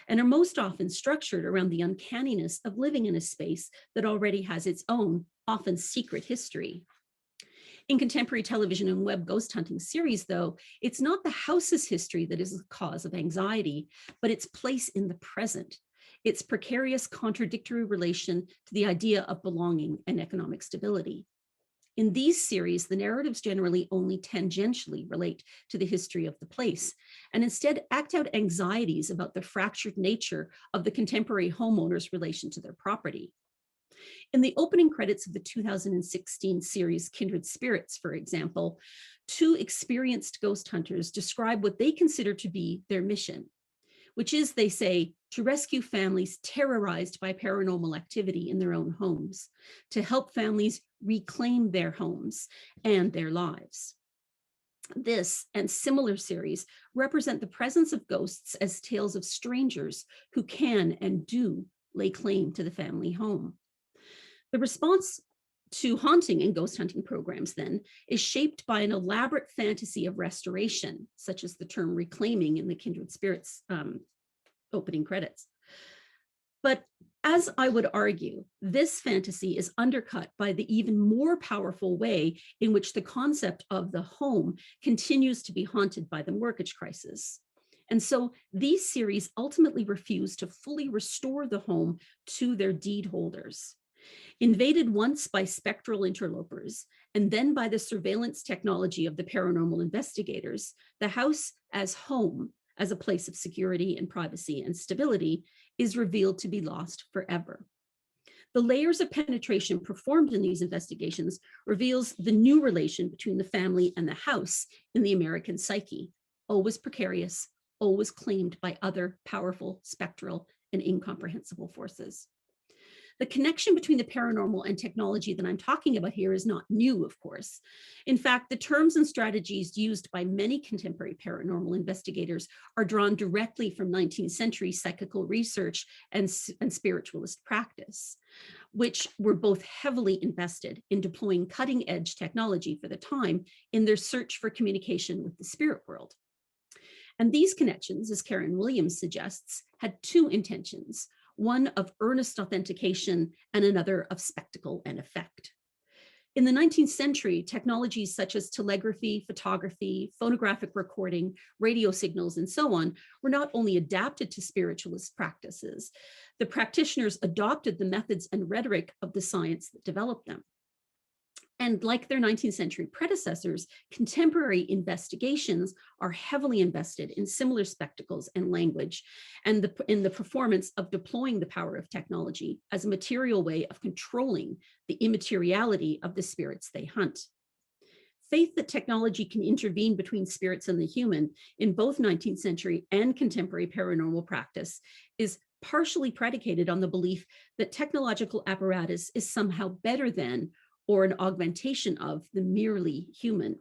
and are most often structured around the uncanniness of living in a space that already has its own, often secret history. In contemporary television and web ghost hunting series, though, it's not the house's history that is the cause of anxiety, but its place in the present, its precarious contradictory relation to the idea of belonging and economic stability. In these series, the narratives generally only tangentially relate to the history of the place, and instead act out anxieties about the fractured nature of the contemporary homeowner's relation to their property. In the opening credits of the 2016 series Kindred Spirits, for example, two experienced ghost hunters describe what they consider to be their mission, which is, they say, to rescue families terrorized by paranormal activity in their own homes, to help families reclaim their homes and their lives. This and similar series represent the presence of ghosts as tales of strangers who can and do lay claim to the family home. The response to haunting and ghost hunting programs, then, is shaped by an elaborate fantasy of restoration, such as the term reclaiming in the Kindred Spirits opening credits. But as I would argue, this fantasy is undercut by the even more powerful way in which the concept of the home continues to be haunted by the mortgage crisis. And so these series ultimately refuse to fully restore the home to their deed holders. Invaded once by spectral interlopers and then by the surveillance technology of the paranormal investigators, the house as home, as a place of security and privacy and stability, is revealed to be lost forever. The layers of penetration performed in these investigations reveals the new relation between the family and the house in the American psyche, always precarious, always claimed by other powerful, spectral, and incomprehensible forces. The connection between the paranormal and technology that I'm talking about here is not new, of course. In fact, the terms and strategies used by many contemporary paranormal investigators are drawn directly from 19th century psychical research and spiritualist practice, which were both heavily invested in deploying cutting-edge technology for the time in their search for communication with the spirit world. And these connections, as Karen Williams suggests, had two intentions: one of earnest authentication and another of spectacle and effect. In the 19th century, technologies such as telegraphy, photography, phonographic recording, radio signals, and so on were not only adapted to spiritualist practices, the practitioners adopted the methods and rhetoric of the science that developed them. And like their 19th century predecessors, contemporary investigations are heavily invested in similar spectacles and language, and in the performance of deploying the power of technology as a material way of controlling the immateriality of the spirits they hunt. Faith that technology can intervene between spirits and the human in both 19th century and contemporary paranormal practice is partially predicated on the belief that technological apparatus is somehow better than or an augmentation of the merely human.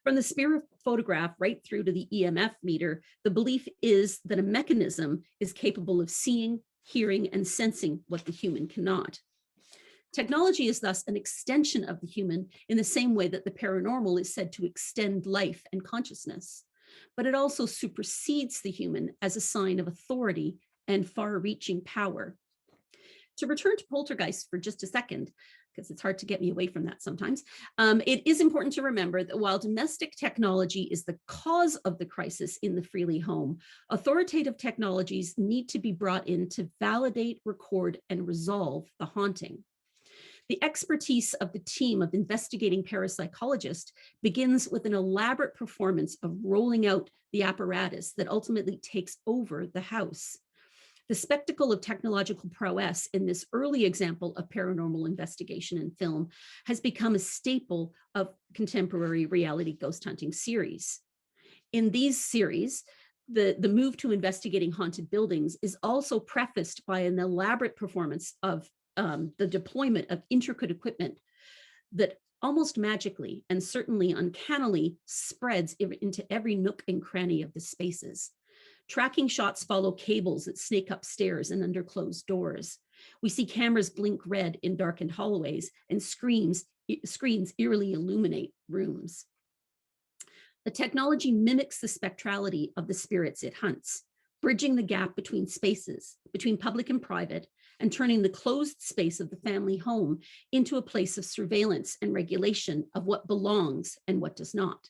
From the spirit photograph right through to the EMF meter, the belief is that a mechanism is capable of seeing, hearing, and sensing what the human cannot. Technology is thus an extension of the human in the same way that the paranormal is said to extend life and consciousness, but it also supersedes the human as a sign of authority and far-reaching power. To return to poltergeist for just a second, because it's hard to get me away from that sometimes, it is important to remember that while domestic technology is the cause of the crisis in the Freely home, authoritative technologies need to be brought in to validate, record, and resolve the haunting. The expertise of the team of investigating parapsychologists begins with an elaborate performance of rolling out the apparatus that ultimately takes over the house. The spectacle of technological prowess in this early example of paranormal investigation in film has become a staple of contemporary reality ghost hunting series. In these series, the move to investigating haunted buildings is also prefaced by an elaborate performance of the deployment of intricate equipment that almost magically and certainly uncannily spreads into every nook and cranny of the spaces. Tracking shots follow cables that snake up stairs and under closed doors. We see cameras blink red in darkened hallways, and screens eerily illuminate rooms. The technology mimics the spectrality of the spirits it hunts, bridging the gap between spaces, between public and private, and turning the closed space of the family home into a place of surveillance and regulation of what belongs and what does not.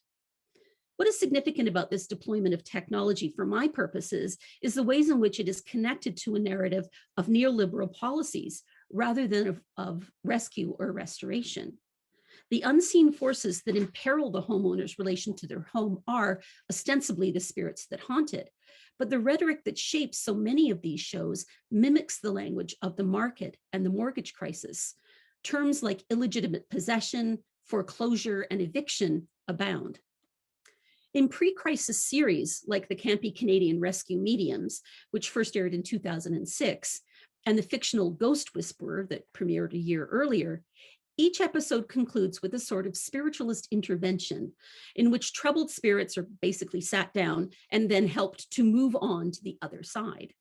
What is significant about this deployment of technology for my purposes is the ways in which it is connected to a narrative of neoliberal policies rather than of rescue or restoration. The unseen forces that imperil the homeowner's relation to their home are ostensibly the spirits that haunt it, but the rhetoric that shapes so many of these shows mimics the language of the market and the mortgage crisis. Terms like illegitimate possession, foreclosure, and eviction abound. In pre-crisis series like the campy Canadian Rescue Mediums, which first aired in 2006, and the fictional Ghost Whisperer that premiered a year earlier, each episode concludes with a sort of spiritualist intervention in which troubled spirits are basically sat down and then helped to move on to the other side.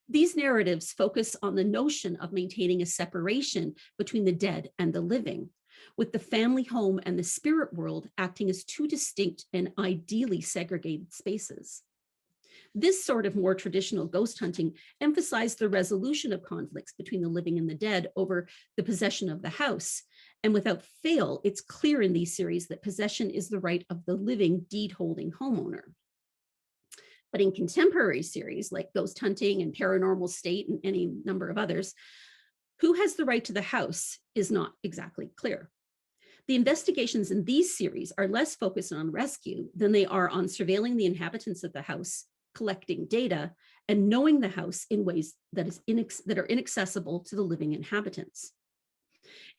These narratives focus on the notion of maintaining a separation between the dead and the living, with the family home and the spirit world acting as two distinct and ideally segregated spaces. This sort of more traditional ghost hunting emphasized the resolution of conflicts between the living and the dead over the possession of the house. And without fail, it's clear in these series that possession is the right of the living deed-holding homeowner. But in contemporary series like Ghost Hunting and Paranormal State and any number of others, who has the right to the house is not exactly clear. The investigations in these series are less focused on rescue than they are on surveilling the inhabitants of the house, collecting data, and knowing the house in ways that are inaccessible to the living inhabitants.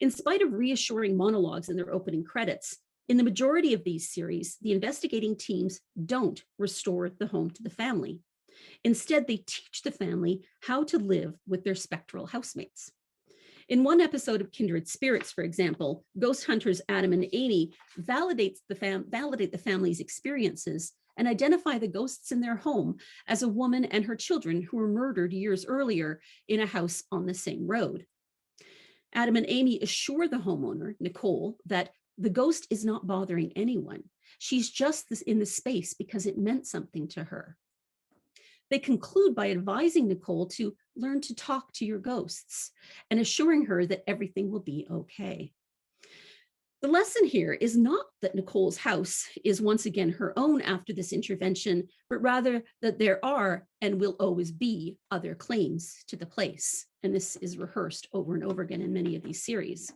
In spite of reassuring monologues in their opening credits, in the majority of these series, the investigating teams don't restore the home to the family. Instead, they teach the family how to live with their spectral housemates. In one episode of Kindred Spirits, for example, ghost hunters Adam and Amy validate the family's experiences and identify the ghosts in their home as a woman and her children who were murdered years earlier in a house on the same road. Adam and Amy assure the homeowner, Nicole, that the ghost is not bothering anyone. She's just in the space because it meant something to her. They conclude by advising Nicole to learn to talk to your ghosts and assuring her that everything will be okay. The lesson here is not that Nicole's house is once again her own after this intervention, but rather that there are and will always be other claims to the place. And this is rehearsed over and over again in many of these series.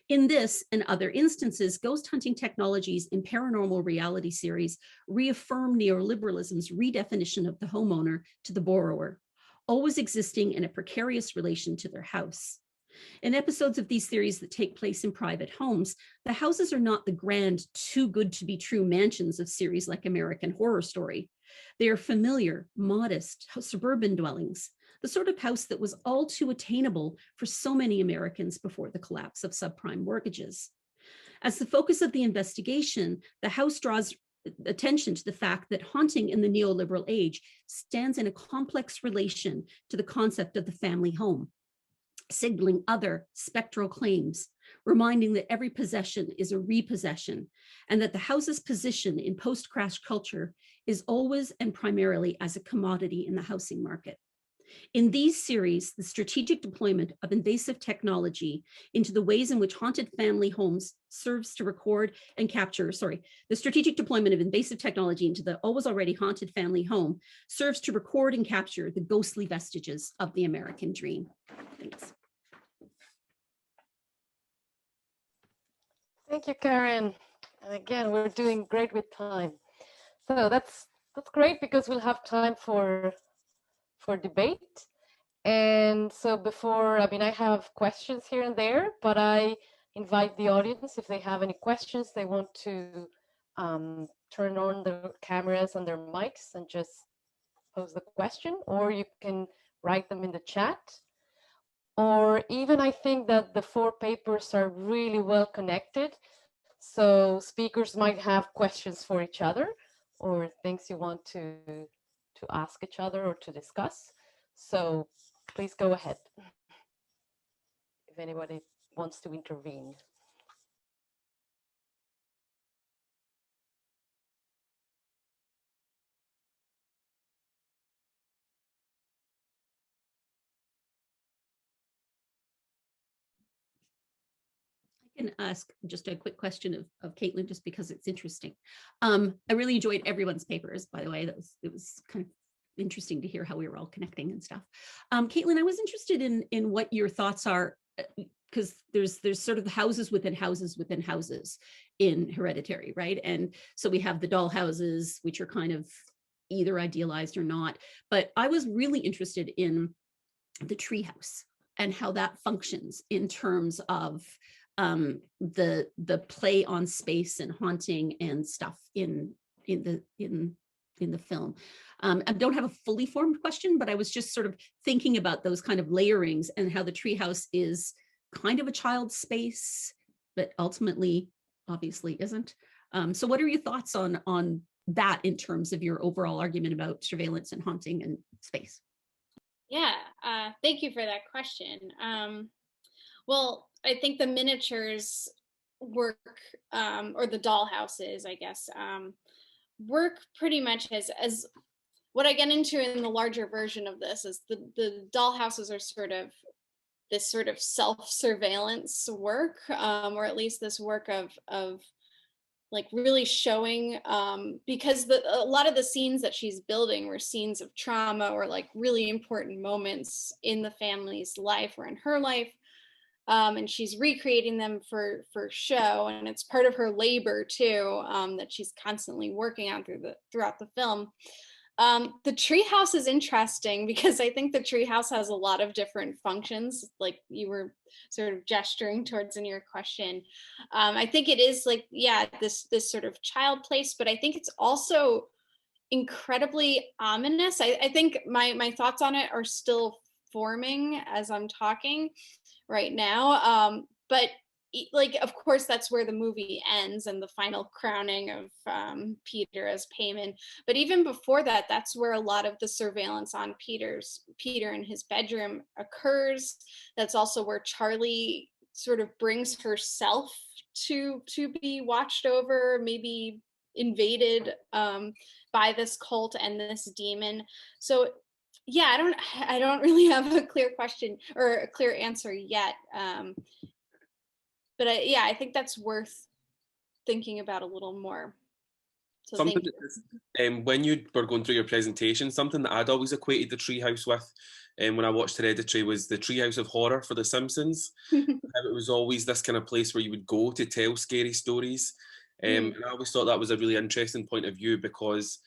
In this and other instances, ghost hunting technologies in paranormal reality series reaffirm neoliberalism's redefinition of the homeowner to the borrower, always existing in a precarious relation to their house. In episodes of these series that take place in private homes, the houses are not the grand, too good to be true mansions of series like American Horror Story. They are familiar, modest, suburban dwellings, the sort of house that was all too attainable for so many Americans before the collapse of subprime mortgages. As the focus of the investigation, the house draws attention to the fact that haunting in the neoliberal age stands in a complex relation to the concept of the family home, signaling other spectral claims, reminding that every possession is a repossession, and that the house's position in post-crash culture is always and primarily as a commodity in the housing market. In these series, the strategic deployment of invasive technology into the ways in which haunted family homes serves to record and capture, the strategic deployment of invasive technology into the always already haunted family home serves to record and capture the ghostly vestiges of the American dream. Thanks. Thank you, Karen. And again, we're doing great with time. So that's great because we'll have time for for debate. And so I have questions here and there, but I invite the audience, if they have any questions, they want to turn on their cameras and their mics and just pose the question, or you can write them in the chat. Or even I think that the 4 papers are really well connected. So speakers might have questions for each other or things you want to ask each other or to discuss. So please go ahead if anybody wants to intervene. I can ask just a quick question of Caitlin, just because it's interesting. I really enjoyed everyone's papers, by the way. It was kind of interesting to hear how we were all connecting and stuff. Caitlin, I was interested in what your thoughts are, because there's sort of the houses within houses within houses in Hereditary, right? And so we have the doll houses, which are kind of either idealized or not. But I was really interested in the treehouse and how that functions in terms of the play on space and haunting and stuff in the film. I don't have a fully formed question, but I was just sort of thinking about those kind of layerings and how the treehouse is kind of a child's space, but ultimately, obviously, isn't. So, what are your thoughts on that in terms of your overall argument about surveillance and haunting and space? Yeah, thank you for that question. Well, I think the miniatures work, or the doll houses, I guess, work pretty much as what I get into in the larger version of this is the doll houses are sort of this sort of self-surveillance work, or at least this work of like really showing, because a lot of the scenes that she's building were scenes of trauma or like really important moments in the family's life or in her life. And she's recreating them for show, and it's part of her labor too, that she's constantly working on throughout the film. The treehouse is interesting because I think the treehouse has a lot of different functions, like you were sort of gesturing towards in your question. I think it is like, yeah, this sort of child place, but I think it's also incredibly ominous. I think my thoughts on it are still forming as I'm talking right now. But like, of course, that's where the movie ends and the final crowning of Peter as Payman. But even before that, that's where a lot of the surveillance on Peter in his bedroom occurs. That's also where Charlie sort of brings herself to be watched over, maybe invaded by this cult and this demon. So yeah, I don't really have a clear question or a clear answer yet. But I think that's worth thinking about a little more. So something that, when you were going through your presentation, something that I'd always equated the treehouse with, when I watched Hereditary, was the treehouse of horror for The Simpsons. It was always this kind of place where you would go to tell scary stories. And I always thought that was a really interesting point of view, because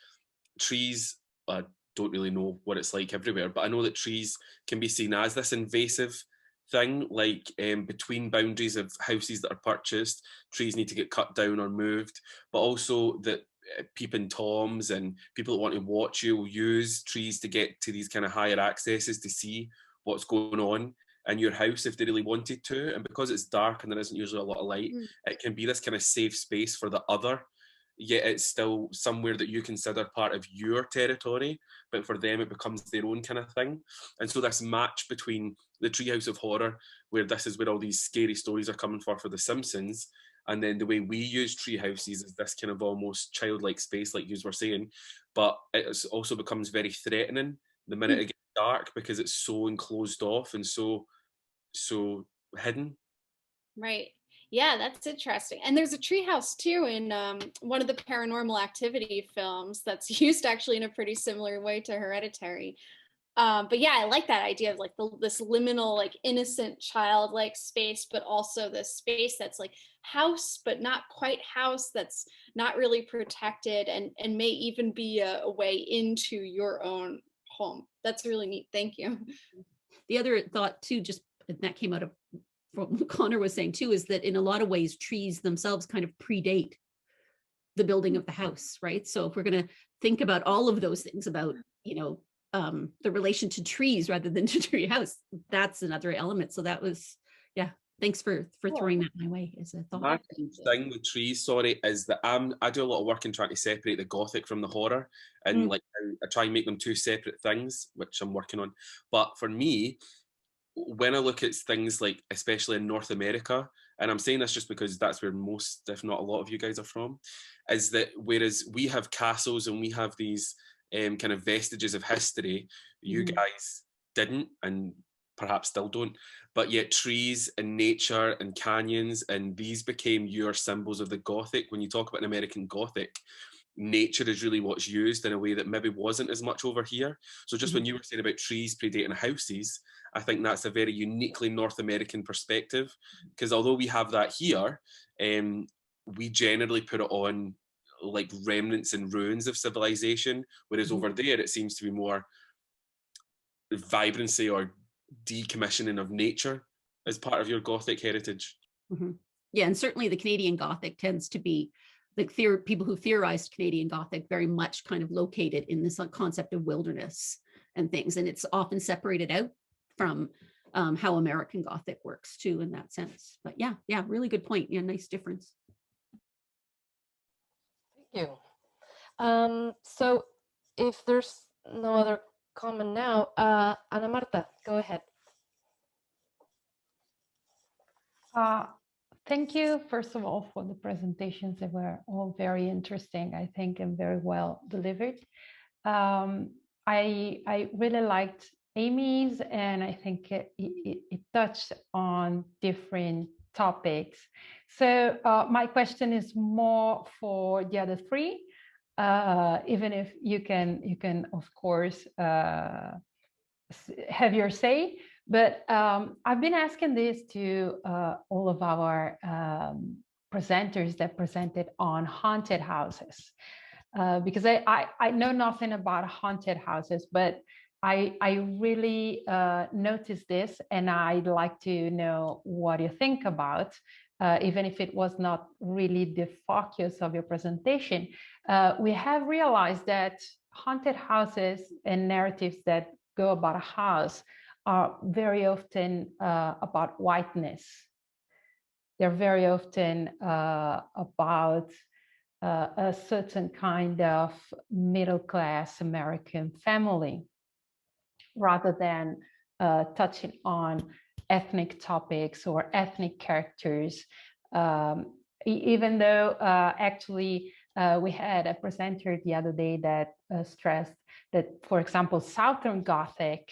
trees, I don't really know what it's like everywhere, but I know that trees can be seen as this invasive thing, like between boundaries of houses that are purchased, trees need to get cut down or moved, but also that peeping toms and people that want to watch you will use trees to get to these kind of higher accesses to see what's going on in your house if they really wanted to. And because it's dark and there isn't usually a lot of light, it can be this kind of safe space for the other, yet it's still somewhere that you consider part of your territory, but for them it becomes their own kind of thing. And so this match between the treehouse of horror, where this is where all these scary stories are coming for The Simpsons, and then the way we use tree houses is this kind of almost childlike space, like you were saying, but it also becomes very threatening the minute it gets dark, because it's so enclosed off and so hidden. Right. Yeah, that's interesting. And there's a treehouse too in one of the Paranormal Activity films that's used actually in a pretty similar way to Hereditary. But yeah, I like that idea of like this liminal, like innocent childlike space, but also this space that's like house, but not quite house, that's not really protected, and may even be a way into your own home. That's really neat. Thank you. The other thought too, just that came out of what Conor was saying too, is that in a lot of ways, trees themselves kind of predate the building of the house, right? So if we're going to think about all of those things about, you know, the relation to trees rather than to tree house, that's another element. So that was, yeah, thanks for throwing that my way as a thought. My thing with trees, sorry, is that I do a lot of work in trying to separate the Gothic from the horror, and like I try and make them two separate things, which I'm working on. But for me, when I look at things like, especially in North America, and I'm saying this just because that's where most, if not a lot of you guys are from, is that whereas we have castles and we have these kind of vestiges of history, you guys didn't, and perhaps still don't, but yet trees and nature and canyons, and these became your symbols of the Gothic. When you talk about an American Gothic, nature is really what's used in a way that maybe wasn't as much over here. So just when you were saying about trees predating houses, I think that's a very uniquely North American perspective, because although we have that here, we generally put it on like remnants and ruins of civilization, whereas over there it seems to be more vibrancy or decommissioning of nature as part of your Gothic heritage. Yeah, and certainly the Canadian Gothic tends to be the people who theorized Canadian Gothic very much kind of located in this concept of wilderness and things, and it's often separated out from how American Gothic works too in that sense. But yeah, really good point. Yeah, nice difference. Thank you. So if there's no other comment now, Ana Marta, go ahead. Thank you, first of all, for the presentations. They were all very interesting, I think, and very well delivered. I really liked Amy's, and I think it touched on different topics. So my question is more for the other three, even if you can of course have your say. But I've been asking this to all of our presenters that presented on haunted houses, because I know nothing about haunted houses, but I really noticed this, and I'd like to know what you think about, even if it was not really the focus of your presentation. We have realized that haunted houses and narratives that go about a house are very often about whiteness. They're very often about a certain kind of middle-class American family, rather than touching on ethnic topics or ethnic characters. Even though actually we had a presenter the other day that stressed that, for example, Southern Gothic,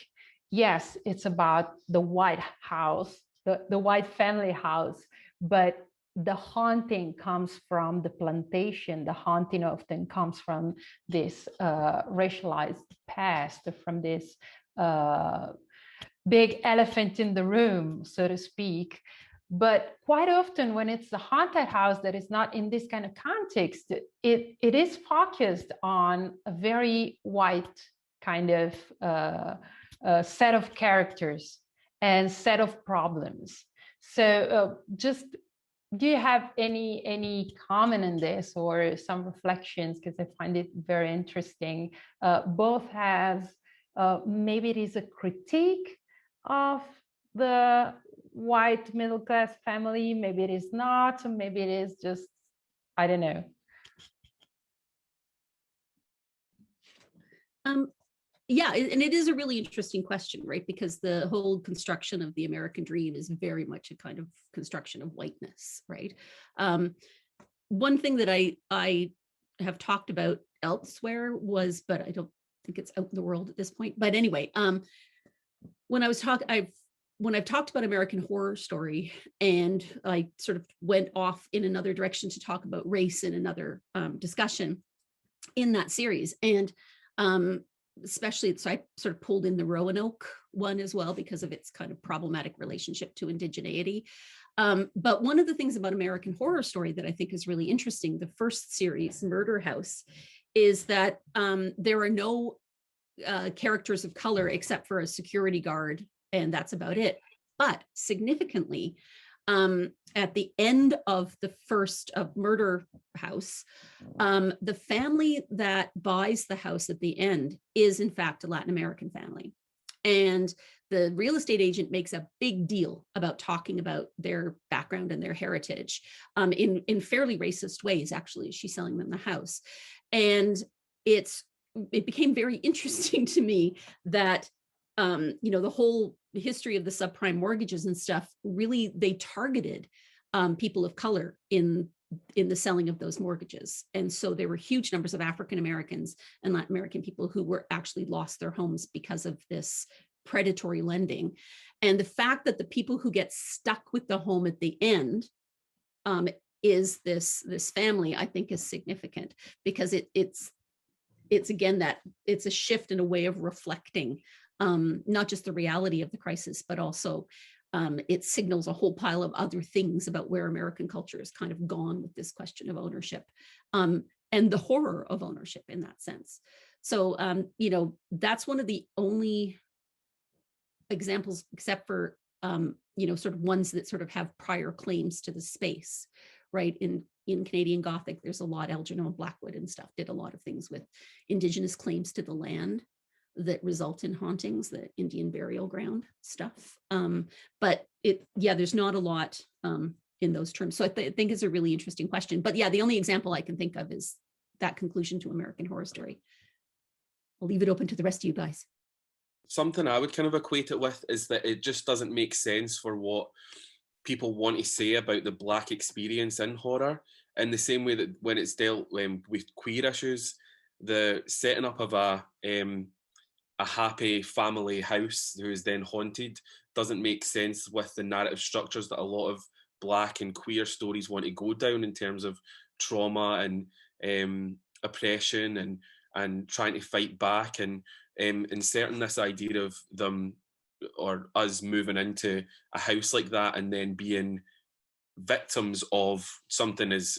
yes, it's about the white house, the white family house, but the haunting comes from the plantation. The haunting often comes from this racialized past, from this big elephant in the room, so to speak. But quite often when it's the haunted house that is not in this kind of context, it is focused on a very white kind of set of characters and set of problems. So just, do you have any comment on this or some reflections? Because I find it very interesting. Both has, maybe it is a critique of the white middle-class family, maybe it is not, maybe it is just, I don't know. Yeah, and it is a really interesting question, right? Because the whole construction of the American dream is very much a kind of construction of whiteness, right? One thing that I have talked about elsewhere was, but I don't think it's out in the world at this point. But anyway, when I've talked about American Horror Story, and I sort of went off in another direction to talk about race in another discussion in that series, and especially, so I sort of pulled in the Roanoke one as well because of its kind of problematic relationship to indigeneity. But one of the things about American Horror Story that I think is really interesting, the first series, Murder House, is that there are no characters of color except for a security guard, and that's about it. But significantly, at the end of the first Murder House, the family that buys the house at the end is in fact a Latin American family. And the real estate agent makes a big deal about talking about their background and their heritage in fairly racist ways, actually. She's selling them the house. And it became very interesting to me that, the whole history of the subprime mortgages and stuff, really, they targeted people of color in the selling of those mortgages. And so there were huge numbers of African Americans and Latin American people who were actually lost their homes because of this predatory lending. And the fact that the people who get stuck with the home at the end is this family, I think, is significant, because it's again that it's a shift in a way of reflecting not just the reality of the crisis, but also it signals a whole pile of other things about where American culture has kind of gone with this question of ownership and the horror of ownership in that sense. So, that's one of the only examples, except for, sort of ones that sort of have prior claims to the space, right? In Canadian Gothic, there's a lot, Algernon Blackwood and stuff did a lot of things with Indigenous claims to the land that result in hauntings, the Indian burial ground stuff. But there's not a lot in those terms. So I think it's a really interesting question. But yeah, the only example I can think of is that conclusion to American Horror Story. I'll leave it open to the rest of you guys. Something I would kind of equate it with is that it just doesn't make sense for what people want to say about the Black experience in horror, in the same way that when it's dealt with queer issues, the setting up of a happy family house who is then haunted doesn't make sense with the narrative structures that a lot of Black and queer stories want to go down in terms of trauma and oppression and trying to fight back and inserting this idea of them or us moving into a house like that and then being victims of something as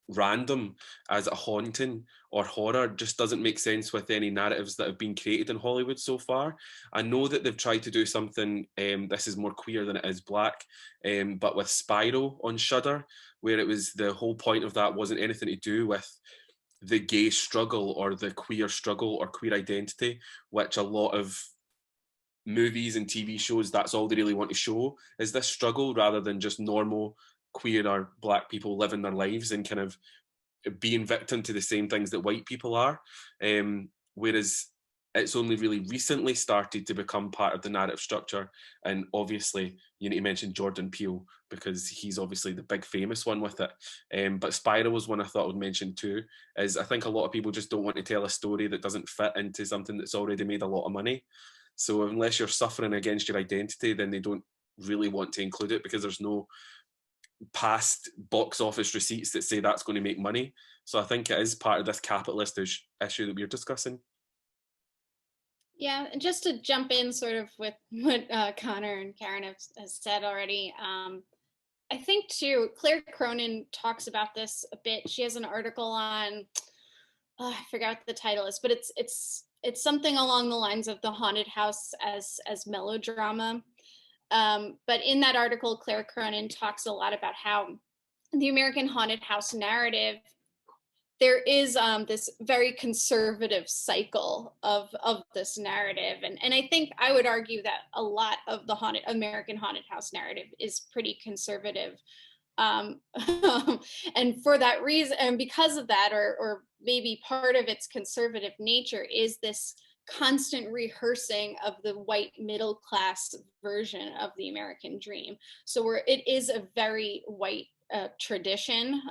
random as a haunting or horror just doesn't make sense with any narratives that have been created in Hollywood so far. I know that they've tried to do something, this is more queer than it is Black, but with Spiral on Shudder, where it was the whole point of that wasn't anything to do with the gay struggle or the queer struggle or queer identity, which a lot of movies and TV shows, that's all they really want to show, is this struggle rather than just normal queer or Black people living their lives and kind of being victim to the same things that white people are. Whereas it's only really recently started to become part of the narrative structure. And obviously, you need to mention Jordan Peele, because he's obviously the big famous one with it. But Spiral was one I thought I would mention too, is I think a lot of people just don't want to tell a story that doesn't fit into something that's already made a lot of money. So unless you're suffering against your identity, then they don't really want to include it, because there's no past box office receipts that say that's going to make money. So I think it is part of this capitalist issue that we're discussing. Yeah, and just to jump in sort of with what Conor and Karen have said already, I think too, Claire Cronin talks about this a bit. She has an article on, I forgot what the title is, but it's something along the lines of the haunted house as melodrama. But in that article, Claire Cronin talks a lot about how the American haunted house narrative, there is this very conservative cycle of this narrative. And I think I would argue that a lot of the American haunted house narrative is pretty conservative. And for that reason, and because of that, or maybe part of its conservative nature, is this constant rehearsing of the white middle class version of the American dream. So it is a very white tradition.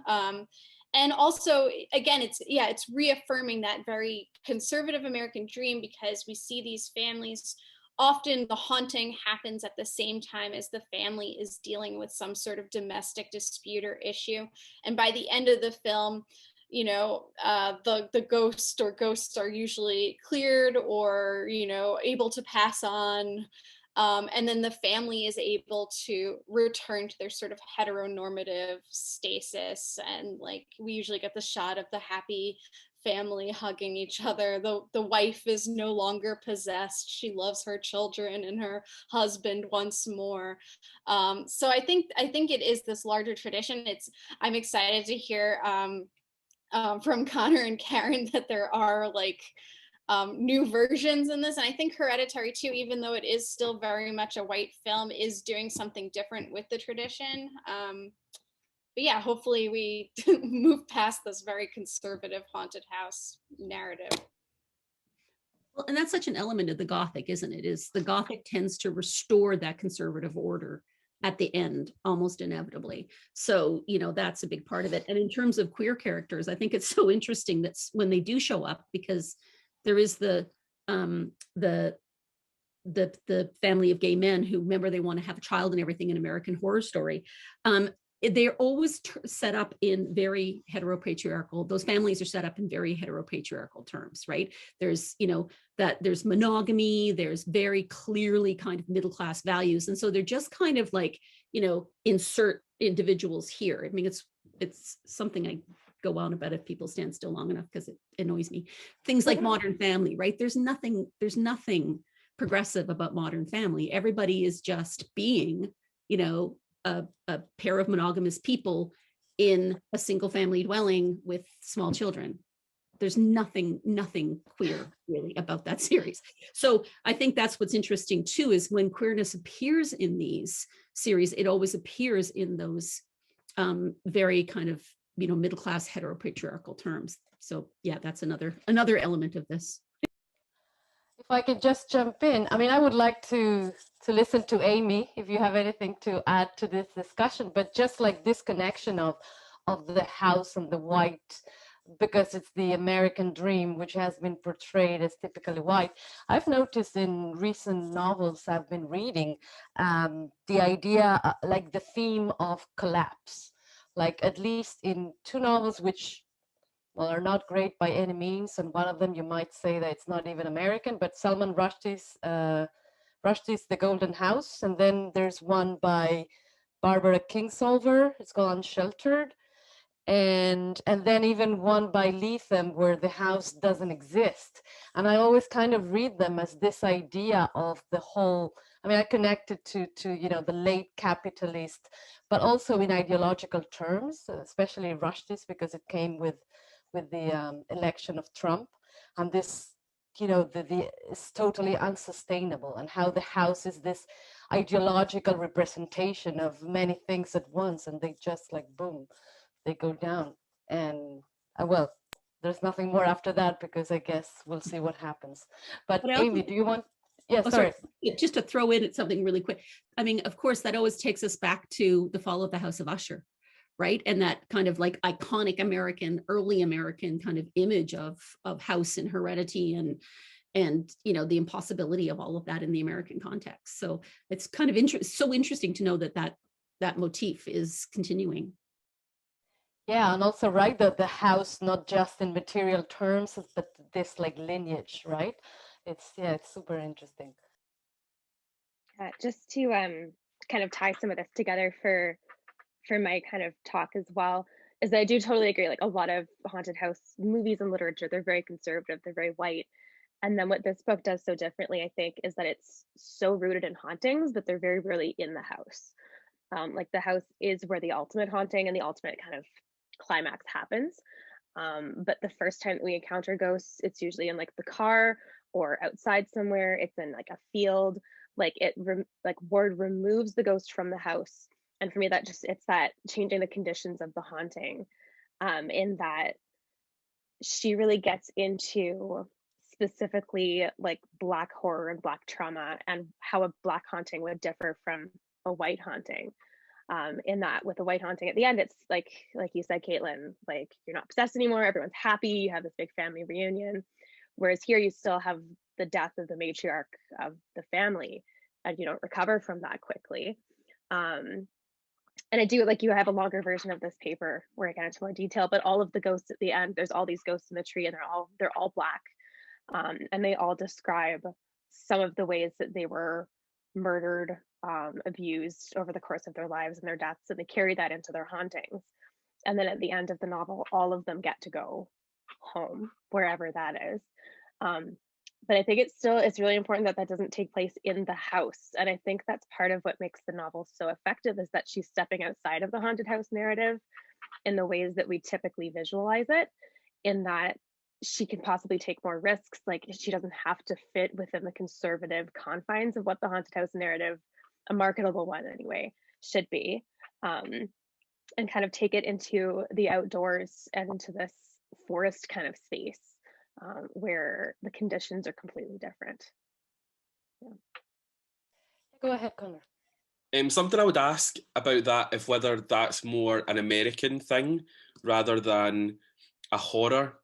And also, again, it's reaffirming that very conservative American dream, because we see these families, often the haunting happens at the same time as the family is dealing with some sort of domestic dispute or issue. And by the end of the film, the ghost or ghosts are usually cleared or, able to pass on. And then the family is able to return to their sort of heteronormative stasis. And like, we usually get the shot of the happy family hugging each other. The wife is no longer possessed. She loves her children and her husband once more. So I think it is this larger tradition. I'm excited to hear from Conor and Karen that there are like new versions in this. And I think Hereditary too, even though it is still very much a white film, is doing something different with the tradition. But yeah, hopefully we move past this very conservative haunted house narrative. Well, and that's such an element of the Gothic, isn't it? Is the Gothic tends to restore that conservative order at the end, almost inevitably. So, you know, that's a big part of it. And in terms of queer characters, I think it's so interesting that when they do show up, because there is the family of gay men who, remember, they want to have a child and everything in American Horror Story. They're always set up in very heteropatriarchal, those families are set up in very heteropatriarchal terms, right? There's, you know, that there's monogamy, there's very clearly kind of middle-class values. And so they're just kind of like, you know, insert individuals here. I mean, it's something I go on about if people stand still long enough because it annoys me. Things like Modern Family, right? There's nothing progressive about Modern Family. Everybody is just being, you know, a pair of monogamous people in a single family dwelling with small children. There's nothing queer really about that series. So I think that's what's interesting too, is when queerness appears in these series, it always appears in those very kind of, you know, middle-class heteropatriarchal terms. So yeah, that's another element of this. If I could just jump in, I mean, I would like to listen to Amy, if you have anything to add to this discussion, but just like this connection of the house and the white, because it's the American dream, which has been portrayed as typically white. I've noticed in recent novels I've been reading, the idea, like the theme of collapse, like at least in two novels, which, well, are not great by any means, and one of them you might say that it's not even American, but Salman Rushdie's The Golden House, and then there's one by Barbara Kingsolver, it's called Unsheltered, and then even one by Lethem where the house doesn't exist. And I always kind of read them as this idea of the whole, I mean, I connect it to you know, the late capitalist, but also in ideological terms, especially Rushdie's, because it came with the election of Trump, and this, you know, it's totally unsustainable, and how the house is this ideological representation of many things at once, and they just like boom, they go down. And well, there's nothing more after that, because I guess we'll see what happens. But Amy, do you want? Yeah, sorry. Just to throw in something really quick. I mean, of course, that always takes us back to The Fall of the House of Usher, right? And that kind of like iconic early American kind of image of house and heredity and you know, the impossibility of all of that in the American context. So it's kind of so interesting to know that motif is continuing. Yeah, and also, right, the house, not just in material terms, but this like lineage, right? It's super interesting. Just to kind of tie some of this together for my kind of talk as well, is that I do totally agree. Like a lot of haunted house movies and literature, they're very conservative, they're very white. And then what this book does so differently, I think, is that it's so rooted in hauntings that they're very rarely in the house. Like the house is where the ultimate haunting and the ultimate kind of climax happens. But the first time that we encounter ghosts, it's usually in like the car or outside somewhere. It's in like a field. Like Ward removes the ghost from the house. And for me, it's that changing the conditions of the haunting, in that she really gets into specifically like Black horror and Black trauma, and how a Black haunting would differ from a white haunting. In that with the white haunting at the end, it's like you said, Caitlin, like you're not possessed anymore, everyone's happy, you have this big family reunion. Whereas here you still have the death of the matriarch of the family, and you don't recover from that quickly. And I do, like, you have a longer version of this paper where I get into more detail, but all of the ghosts at the end, there's all these ghosts in the tree, and they're all Black. And they all describe some of the ways that they were murdered, abused over the course of their lives and their deaths, and they carry that into their hauntings. And then at the end of the novel, all of them get to go home, wherever that is. But I think it's really important that that doesn't take place in the house. And I think that's part of what makes the novel so effective, is that she's stepping outside of the haunted house narrative in the ways that we typically visualize it, in that she can possibly take more risks. Like, she doesn't have to fit within the conservative confines of what the haunted house narrative, a marketable one anyway, should be, and kind of take it into the outdoors and into this forest kind of space, where the conditions are completely different. Yeah. Go ahead, Conor. Something I would ask about that, if whether that's more an American thing rather than a horror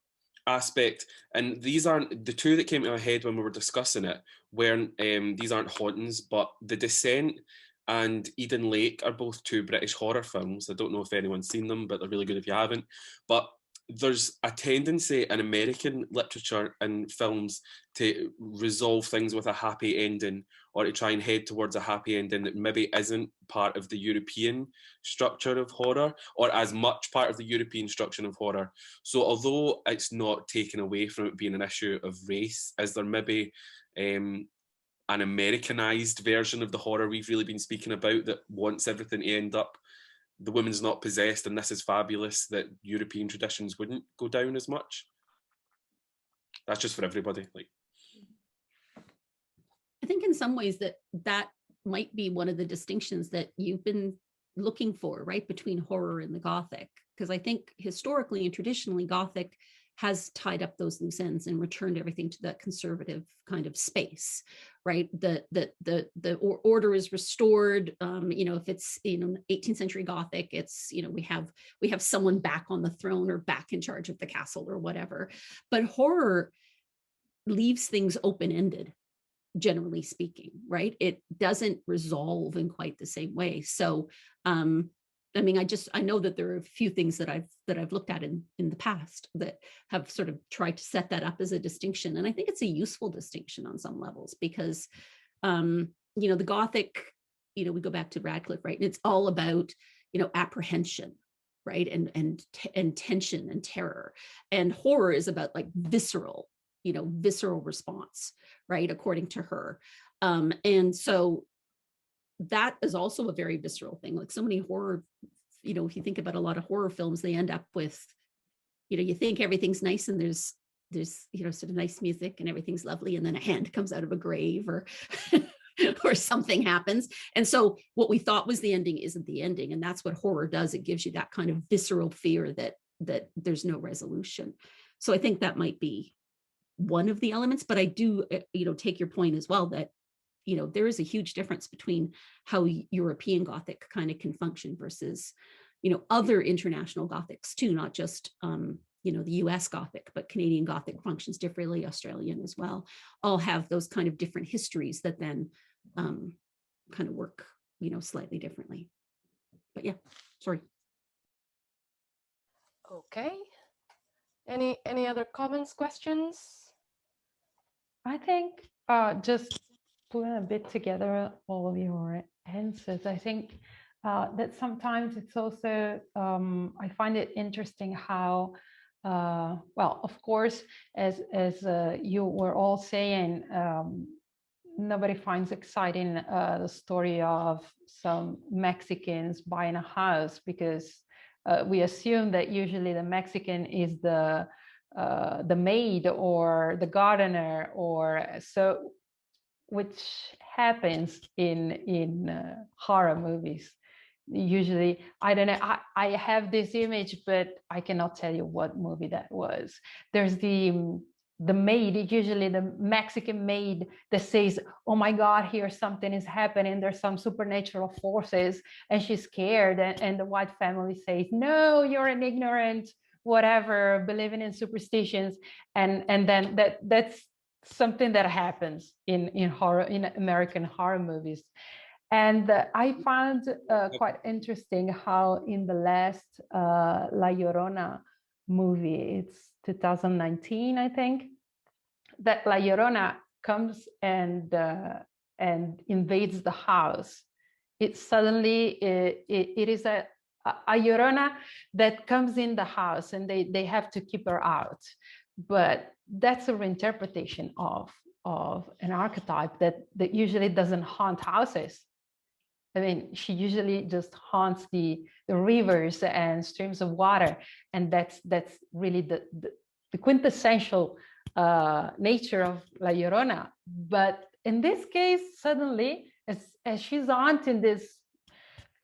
aspect. And these aren't, the two that came to my head when we were discussing it weren't, these aren't hauntings, but The Descent and Eden Lake are both two British horror films. I don't know if anyone's seen them, but they're really good if you haven't. But there's a tendency in American literature and films to resolve things with a happy ending, or to try and head towards a happy ending that maybe isn't part of the European structure of horror, or as much part of the European structure of horror. So although it's not taken away from it being an issue of race, is there maybe an Americanized version of the horror we've really been speaking about that wants everything to end up, the woman's not possessed and this is fabulous, that European traditions wouldn't go down as much? That's just for everybody. Like, I think in some ways that might be one of the distinctions that you've been looking for, right, between horror and the Gothic. Because I think historically and traditionally, Gothic has tied up those loose ends and returned everything to that conservative kind of space, right? The order is restored. If it's 18th century Gothic, it's we have someone back on the throne or back in charge of the castle or whatever. But horror leaves things open-ended, generally speaking, right? It doesn't resolve in quite the same way. So I know that there are a few things that I've looked at in the past that have sort of tried to set that up as a distinction. And I think it's a useful distinction on some levels, because the Gothic, we go back to Radcliffe, right? And it's all about, apprehension, right? And tension and terror. And horror is about like visceral response, right? According to her. And so that is also a very visceral thing. Like so many horror, if you think about a lot of horror films, they end up with, you think everything's nice and there's sort of nice music and everything's lovely, and then a hand comes out of a grave or or something happens. And so what we thought was the ending isn't the ending. And that's what horror does. It gives you that kind of visceral fear that there's no resolution. So I think that might be one of the elements, but I do, take your point as well that there is a huge difference between how European Gothic kind of can function versus, other international Gothics too, not just, the US Gothic, but Canadian Gothic functions differently, Australian as well, all have those kind of different histories that then kind of work, slightly differently. But yeah, sorry. Okay. Any other comments, questions? I think just putting a bit together all of your answers, I think that sometimes it's also, I find it interesting how, of course, as you were all saying, nobody finds exciting the story of some Mexicans buying a house, because we assume that usually the Mexican is the maid or the gardener, or so, which happens in horror movies. Usually, I don't know, I have this image, but I cannot tell you what movie that was. There's the maid, usually the Mexican maid, that says, oh my God, here something is happening, there's some supernatural forces, and she's scared, and the white family says, no, you're an ignorant whatever, believing in superstitions, and then that's something that happens in horror, in American horror movies. And I found quite interesting how in the last La Llorona movie, it's 2019, I think, that La Llorona comes and invades the house. It suddenly it is a a Llorona that comes in the house and they have to keep her out. But that's a reinterpretation of an archetype that usually doesn't haunt houses. I mean, she usually just haunts the rivers and streams of water, and that's really the quintessential nature of La Llorona. But in this case, suddenly, as she's haunting this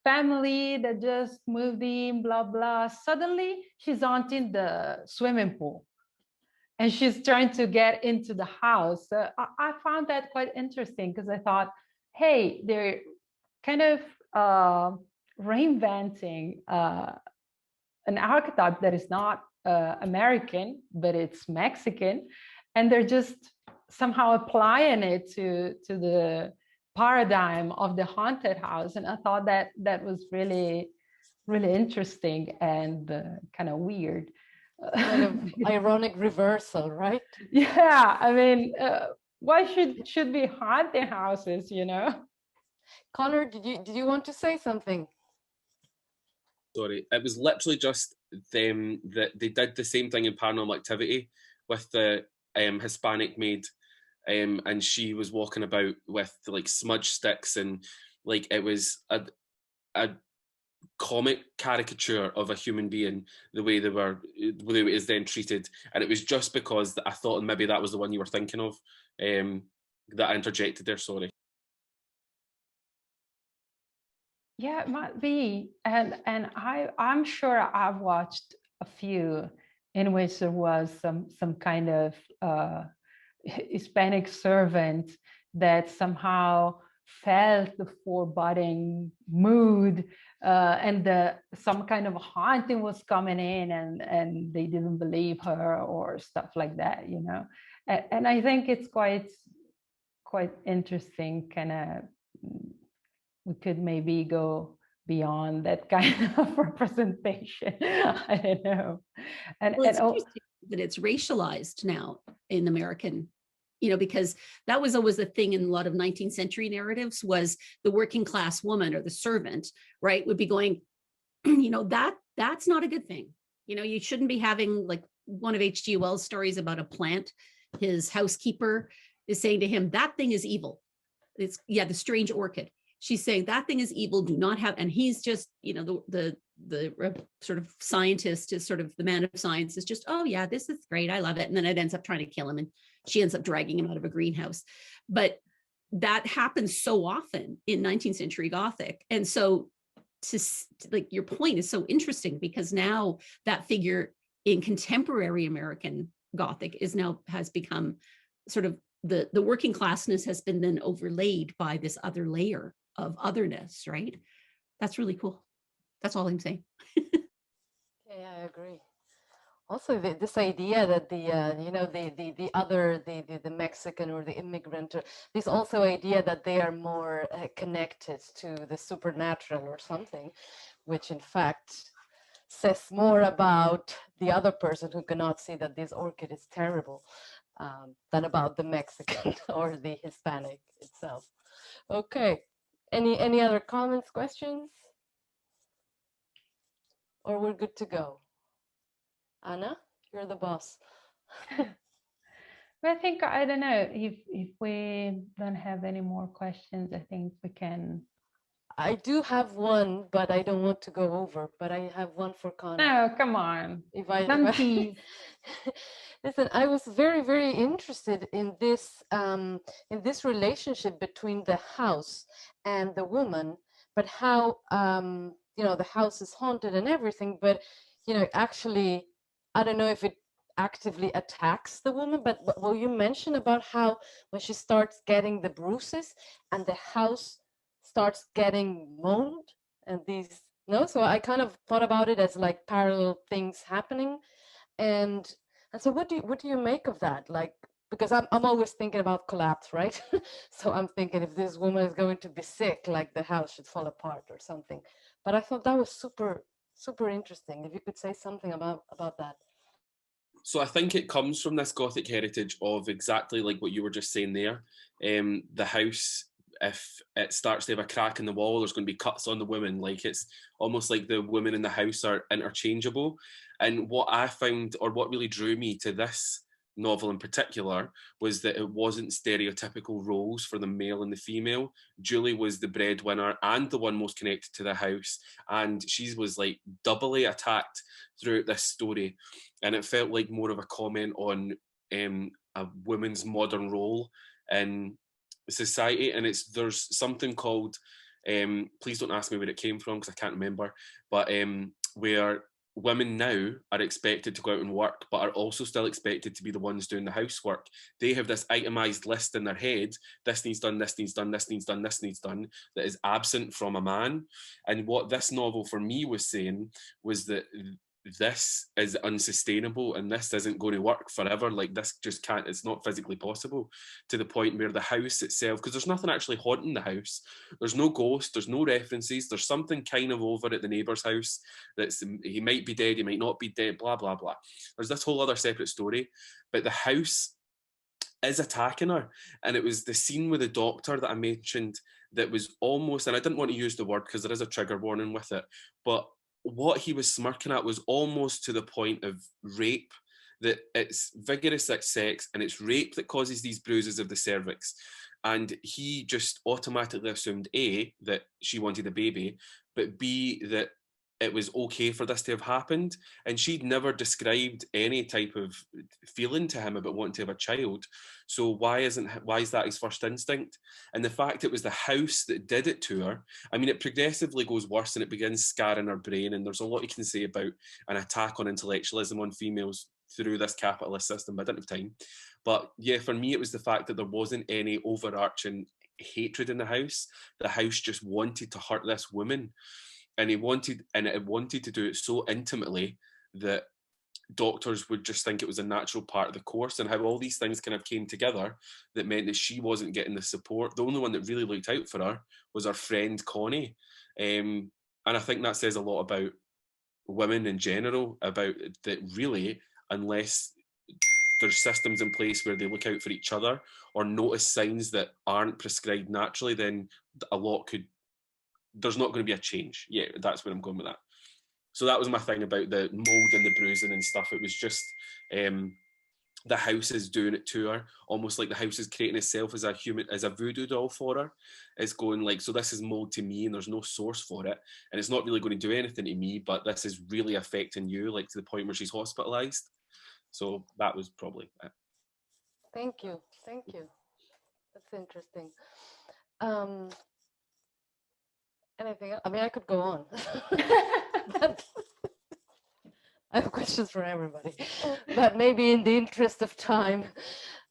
family that just moved in, blah blah, suddenly she's haunting the swimming pool, and she's trying to get into the house. I found that quite interesting because I thought, hey, they're kind of reinventing an archetype that is not American, but it's Mexican, and they're just somehow applying it to the paradigm of the haunted house. And I thought that was really, really interesting and kind of weird. Kind of ironic reversal, right? Yeah, I mean, why should be haunted houses, you know? Conor, did you want to say something? Sorry, it was literally just them that they did the same thing in Paranormal Activity with the Hispanic maid, and she was walking about with like smudge sticks, and like it was a comic caricature of a human being, the way it is then treated. And it was just because I thought maybe that was the one you were thinking of, that I interjected there. Sorry. Yeah, it might be. And I'm sure I've watched a few in which there was some kind of Hispanic servant that somehow felt the foreboding mood, and some kind of haunting was coming in, and they didn't believe her or stuff like that, you know. And I think it's quite interesting. Kind of, we could maybe go beyond that kind of representation. I don't know. And, well, it's and interesting that it's racialized now in American, you know, because that was always the thing in a lot of 19th century narratives, was the working class woman or the servant, right, would be going, you know, that's not a good thing. You know, you shouldn't be having, like one of H.G. Wells' stories about a plant, his housekeeper is saying to him, that thing is evil. It's, yeah, the strange orchid. She's saying that thing is evil, do not have, and he's just, you know, the sort of scientist is sort of the man of science is just, oh yeah, this is great, I love it. And then it ends up trying to kill him, and she ends up dragging him out of a greenhouse. But that happens so often in 19th century Gothic. And so to like, your point is so interesting, because now that figure in contemporary American Gothic has become sort of the working classness has been then overlaid by this other layer of otherness, right? That's really cool. That's all I'm saying. Yeah, I agree. Also, this idea that you know, the other, the Mexican or the immigrant, this also idea that they are more connected to the supernatural or something, which in fact says more about the other person who cannot see that this orchid is terrible, than about the Mexican or the Hispanic itself. Okay. Any other comments, questions? Or we're good to go? Anna, you're the boss. I think, I don't know, if we don't have any more questions, I think we can. I do have one, but I don't want to go over, but I have one for Conor. No, come on. Listen, I was very, very interested in this relationship between the house and the woman, but how, you know, the house is haunted and everything, but, you know, actually, I don't know if it actively attacks the woman, but what you mentioned about how when she starts getting the bruises and the house starts getting mold and these, no, so I kind of thought about it as like parallel things happening. And so what do you make of that? Like, because I'm always thinking about collapse, right? So I'm thinking if this woman is going to be sick, like the house should fall apart or something. But I thought that was super, super interesting. If you could say something about that. So I think it comes from this Gothic heritage of exactly like what you were just saying there. The house if it starts to have a crack in the wall, there's going to be cuts on the women. Like, it's almost like the women in the house are interchangeable. And what I found, or what really drew me to this novel in particular, was that it wasn't stereotypical roles for the male and the female. Julie was the breadwinner and the one most connected to the house, and she was like doubly attacked throughout this story. And it felt like more of a comment on a woman's modern role in society. And there's something called, please don't ask me where it came from because I can't remember, but where women now are expected to go out and work, but are also still expected to be the ones doing the housework. They have this itemized list in their head: this needs done, this needs done, this needs done, this needs done, that is absent from a man. And what this novel for me was saying was that this is unsustainable and this isn't going to work forever. Like, this just can't, it's not physically possible, to the point where the house itself, because there's nothing actually haunting the house, there's no ghost, there's no references, there's something kind of over at the neighbour's house that's, he might be dead, he might not be dead, blah blah blah. There's this whole other separate story, but the house is attacking her. And it was the scene with the doctor that I mentioned that was almost, and I didn't want to use the word because there is a trigger warning with it, but what he was smirking at was almost to the point of rape, that it's vigorous sex and it's rape that causes these bruises of the cervix. And he just automatically assumed A, that she wanted a baby, but B, that it was okay for this to have happened. And she'd never described any type of feeling to him about wanting to have a child. So why is that his first instinct? And the fact it was the house that did it to her, I mean, it progressively goes worse and it begins scarring her brain. And there's a lot you can say about an attack on intellectualism on females through this capitalist system, but I didn't have time. But yeah, for me, it was the fact that there wasn't any overarching hatred in the house. The house just wanted to hurt this woman. And it wanted to do it so intimately that doctors would just think it was a natural part of the course, and how all these things kind of came together that meant that she wasn't getting the support. The only one that really looked out for her was her friend Connie. And I think that says a lot about women in general, about that really, unless there's systems in place where they look out for each other or notice signs that aren't prescribed naturally, then there's not going to be a change. Yeah, that's where I'm going with that. So that was my thing about the mold and the bruising and stuff. It was just the house is doing it to her, almost like the house is creating itself as a voodoo doll for her. It's going like, so this is mold to me and there's no source for it. And it's not really going to do anything to me, but this is really affecting you, like to the point where she's hospitalized. So that was probably it. Thank you. That's interesting. Anything else? I mean, I could go on. But I have questions for everybody. But maybe in the interest of time,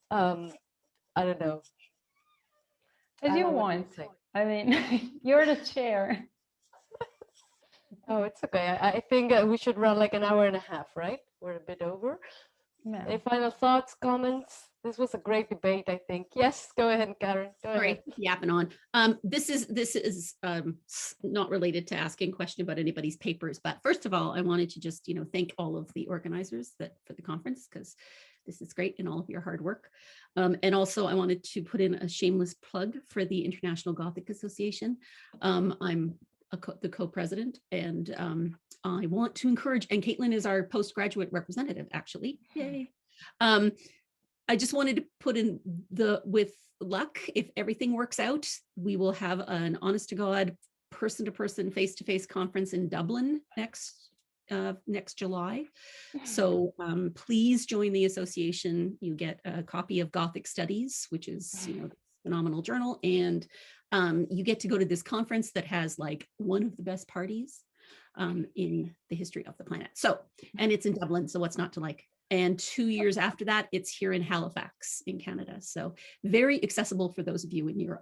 I don't know. As you want. I mean, you're the chair. Oh, it's okay. I think we should run like an hour and a half, right? We're a bit over. Yeah. Any final thoughts, comments? This was a great debate, I think. Yes, go ahead, Karen. Sorry, yapping on. This is not related to asking a question about anybody's papers, but first of all, I wanted to just thank all of the organizers for the conference, because this is great and all of your hard work. And also, I wanted to put in a shameless plug for the International Gothic Association. I'm the co-president, and I want to encourage, and Caitlin is our postgraduate representative, actually. Yay. I just wanted to put in with luck, if everything works out, we will have an honest to God, person-to-person, face-to-face conference in Dublin next July. So please join the association. You get a copy of Gothic Studies, which is a phenomenal journal, and you get to go to this conference that has like one of the best parties in the history of the planet. So, and it's in Dublin, so what's not to like? And 2 years after that, it's here in Halifax in Canada. So very accessible for those of you in Europe.